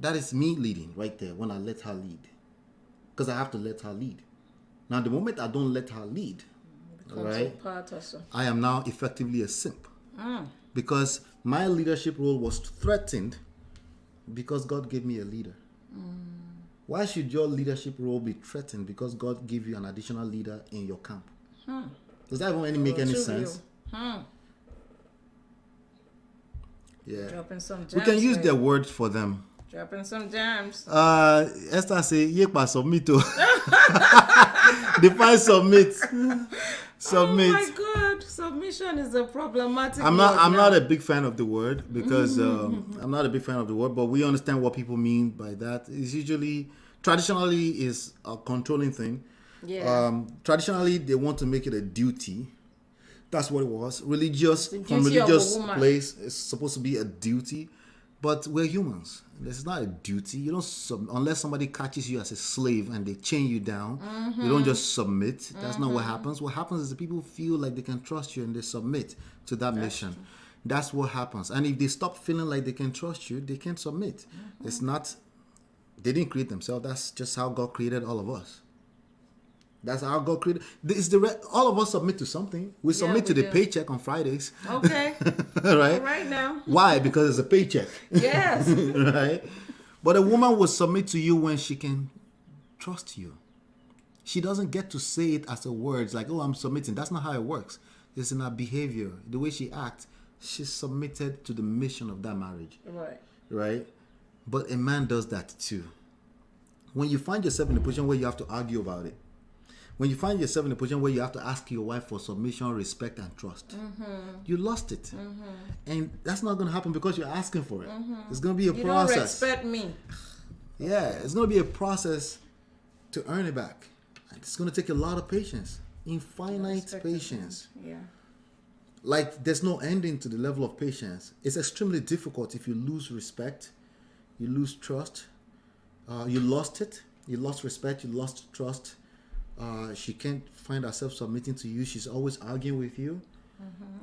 That is me leading right there when I let her lead. Because I have to let her lead. Now the moment I don't let her lead, right, I am now effectively a simp. Because my leadership role was threatened because God gave me a leader. Why should your leadership role be threatened because God gave you an additional leader in your camp? Does that even make any sense? Yeah. Dropping some gems, we can use their words for them. Dropping some gems. Esther say, "Yepa submit." Define submit. Submit. Oh my God, submission is a problematic. I'm not a big fan of the word because I'm not a big fan of the word, but we understand what people mean by that. It's usually traditionally is a controlling thing. Yeah. Traditionally, they want to make it a duty. That's what it was. Religious, The from duty of a religious woman. place, it's supposed to be a duty, but we're humans. This is not a duty. You don't unless somebody catches you as a slave and they chain you down. You don't just submit. That's not what happens. What happens is the people feel like they can trust you and they submit to that mission. True. That's what happens. And if they stop feeling like they can trust you, they can't submit. It's not. They didn't create themselves. That's just how God created all of us. That's how God created. All of us submit to something. We submit to the paycheck on Fridays. Okay. Right? Right now. Why? Because it's a paycheck. Yes. Right? But a woman will submit to you when she can trust you. She doesn't get to say it as a words like, "Oh, I'm submitting." That's not how it works. It's in her behavior. The way she acts, she's submitted to the mission of that marriage. Right. Right? But a man does that too. When you find yourself in a position where you have to argue about it, when you find yourself in a position where you have to ask your wife for submission, respect, and trust, you lost it. And that's not going to happen because you're asking for it. It's going to be a process. You don't respect me. Yeah, it's going to be a process to earn it back. It's going to take a lot of patience, infinite patience. Yeah. Like, there's no ending to the level of patience. It's extremely difficult if you lose respect, you lose trust, you lost it, you lost respect, you lost trust. She can't find herself submitting to you. She's always arguing with you.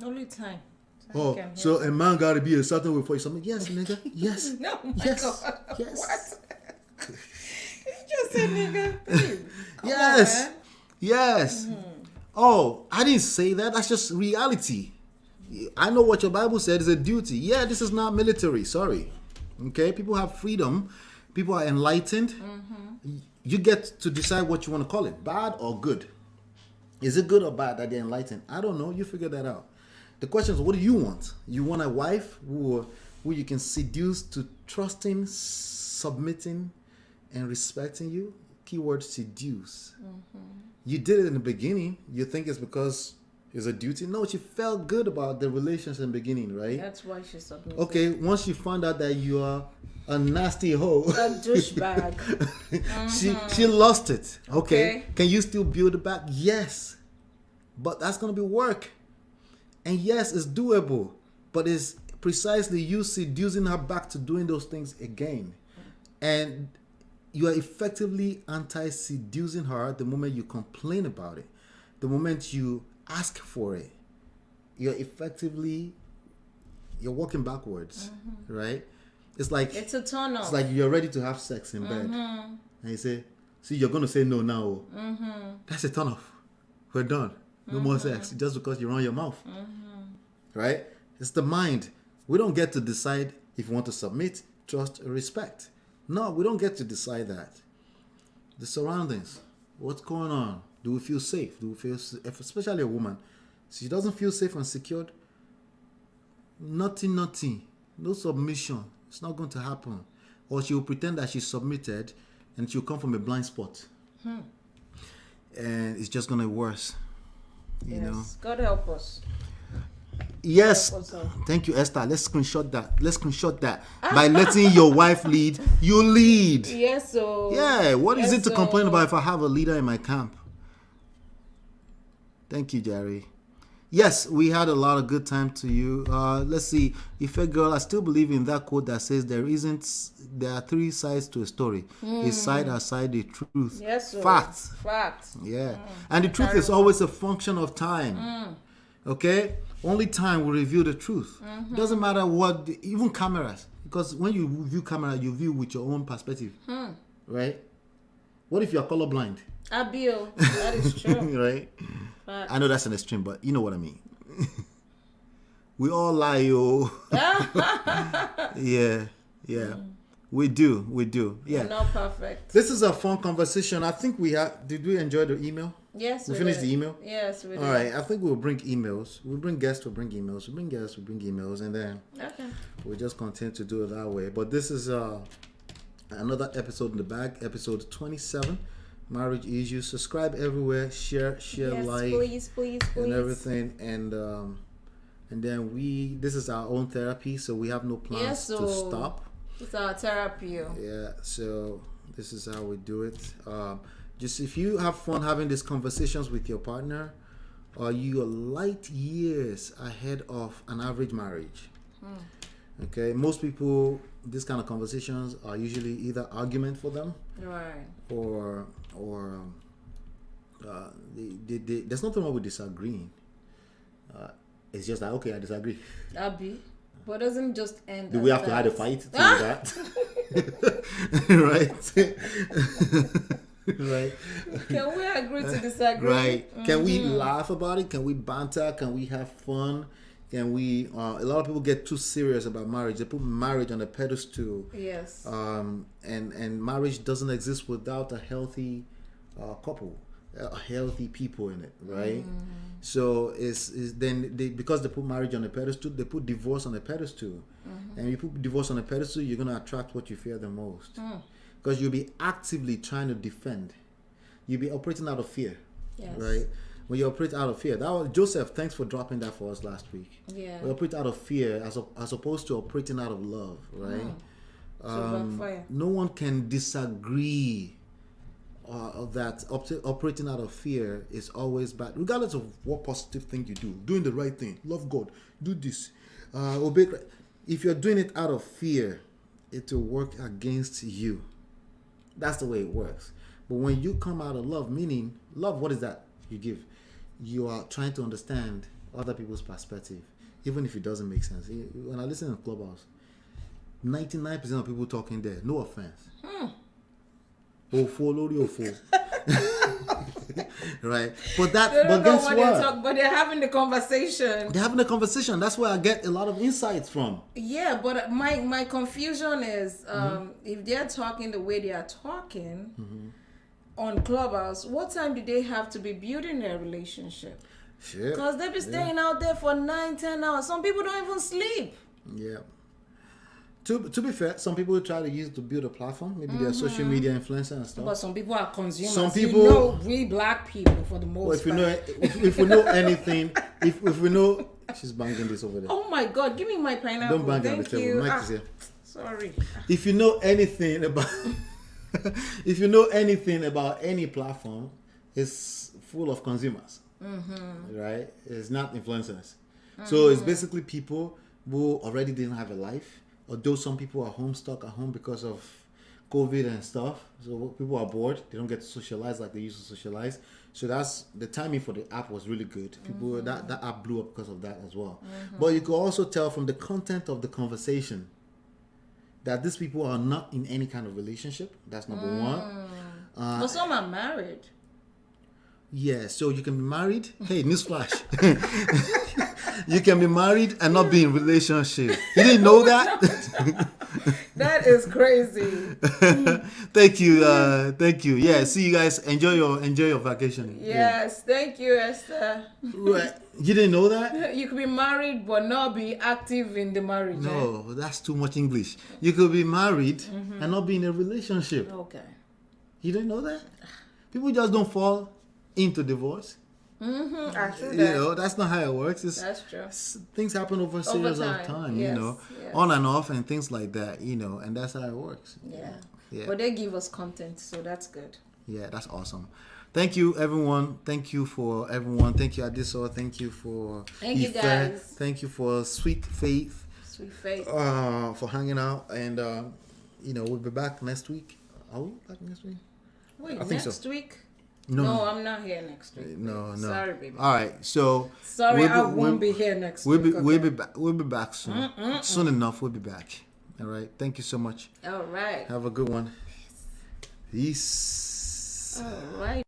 Only time. So a man got to be a certain way before you submit. Yes, nigga. Yes. No, my yes. God. Yes. What? You just said nigga. Please. Yes. Yes. Oh, I didn't say that. That's just reality. I know what your Bible said is a duty. Yeah, this is not military. Sorry. Okay? People have freedom. People are enlightened. You get to decide what you want to call it. Bad or good. Is it good or bad that they're enlightened? I don't know. You figure that out. The question is, what do you want? You want a wife who you can seduce to trusting, submitting, and respecting you? Keyword seduce. You did it in the beginning. You think it's because it's a duty. No, she felt good about the relationship in the beginning, right? That's why she submitted. Okay, once you found out that you are a nasty hoe, a douchebag, she lost it. Okay. Can you still build it back? Yes, but that's gonna be work. And yes, it's doable, but it's precisely you seducing her back to doing those things again. And you are effectively anti-seducing her the moment you complain about it. The moment you ask for it, you're walking backwards, right? It's like it's a turn off. It's like you're ready to have sex in bed. And you say, see, you're going to say no now. That's a turn off. We're done. No more sex just because you run your mouth. Right? It's the mind. We don't get to decide if you want to submit, trust, or respect. No, we don't get to decide that. The surroundings. What's going on? Do we feel safe? Do we feel, especially a woman, she doesn't feel safe and secured? Nothing. No submission. It's not going to happen. Or she will pretend that she's submitted and she'll come from a blind spot. And it's just going to be worse. You know? God help us. Yes. Thank you, Esther. Let's screenshot that. By letting your wife lead, you lead. Yes, so. Yeah, what is it to complain about if I have a leader in my camp? Thank you, Jerry. Yes, we had a lot of good time to you. Let's see. If a girl, I still believe in that quote that says there are three sides to a story. A side outside the truth. Yes, sir. Fact. Yeah. And the truth is always a function of time. Okay? Only time will reveal the truth. It doesn't matter what, even cameras. Because when you view camera, you view with your own perspective. Right? What if you're colorblind? Abil, that is true. Right? I know that's an extreme, but you know what I mean. We all lie, yo. Yeah. We do. Yeah. We're not perfect. This is a fun conversation. I think did we enjoy the email? Yes, we finished the email? Yes, we did. All right, I think we'll bring emails. We'll bring guests, we'll bring emails. We'll bring guests, we'll bring emails. And then we'll just continue to do it that way. But this is another episode in the bag, episode 27. Marriage issues. Subscribe everywhere. Share, yes, like, please, and everything. And then this is our own therapy, so we have no plans to stop. It's our therapy. Yeah. So this is how we do it. Just if you have fun having these conversations with your partner, or you are light years ahead of an average marriage. Okay. Most people, these kind of conversations are usually either argument for them, right, or there's nothing wrong with disagreeing. It's just like, okay, I disagree. Abby, but doesn't just end. Do we have to have a fight to do that? Right. Right. Can we agree to disagree? Right. Can we laugh about it? Can we banter? Can we have fun? Can we? A lot of people get too serious about marriage. They put marriage on a pedestal. Yes. And marriage doesn't exist without a healthy couple. healthy people in it, right? So it's then because they put marriage on a pedestal, they put divorce on a pedestal, and you put divorce on a pedestal, you're gonna attract what you fear the most, because you'll be actively trying to defend. You'll be operating out of fear, right? When you operate out of fear, that was Joseph. Thanks for dropping that for us last week. Yeah. We operate out of fear as opposed to operating out of love, right? No one can disagree that operating out of fear is always bad, regardless of what positive thing you do. Doing the right thing, love God, do this, obey. If you're doing it out of fear, it will work against you. That's the way it works. But when you come out of love, meaning love, what is that you give? You are trying to understand other people's perspective, even if it doesn't make sense. When I listen to Clubhouse, 99% of people talking there, no offense. Right? But guess what? But they're having the conversation. They're having a conversation. That's where I get a lot of insights from. Yeah, but my confusion is if they're talking the way they are talking on Clubhouse, what time do they have to be building their relationship? Sure. Because they be staying out there for 9-10 hours. Some people don't even sleep. Yeah. To be fair, some people try to use it to build a platform. Maybe they're social media influencer and stuff. But some people are consumers. Some people, we black people for the most part. If we know anything, if we know, she's banging this over there. Oh my God! Give me my pineapple. Don't bang Thank on the table. you. Mike is here. Sorry. If you know anything about, if you know anything about any platform, it's full of consumers, right? It's not influencers. So it's basically people who already didn't have a life. Although some people are stuck at home because of COVID and stuff, so people are bored. They don't get to socialize like they used to socialize. So that's the timing for the app was really good. People that app blew up because of that as well. But you could also tell from the content of the conversation that these people are not in any kind of relationship. That's number one. But some are married. Yeah, so you can be married. Hey, newsflash. You can be married and not be in relationship. You didn't know that? That is crazy. Thank you. Thank you. Yeah, see you guys. Enjoy your vacation. Yes, thank you, Esther. Right. You didn't know that? You could be married but not be active in the marriage. No, that's too much English. You could be married and not be in a relationship. Okay. You didn't know that? People just don't fall into divorce. I see that. You know, that's not how it works. That's true. Things happen over a series of time, yes, you know, yes. on and off and things like that, you know, and that's how it works. Yeah. But they give us content, so that's good. Yeah, that's awesome. Thank you, everyone. Thank you for everyone. Thank you, Adiso. Thank you for Thank you, guys. Thank you for Sweet Faith. Sweet Faith. For hanging out. And, you know, we'll be back next week. Are we back next week? Wait, I think next so. week? No, I'm not here next week. No. Sorry, baby. All right, so sorry, I won't be here next week. We'll be back. We'll be back soon. Soon enough, we'll be back. All right. Thank you so much. All right. Have a good one. Peace. All right.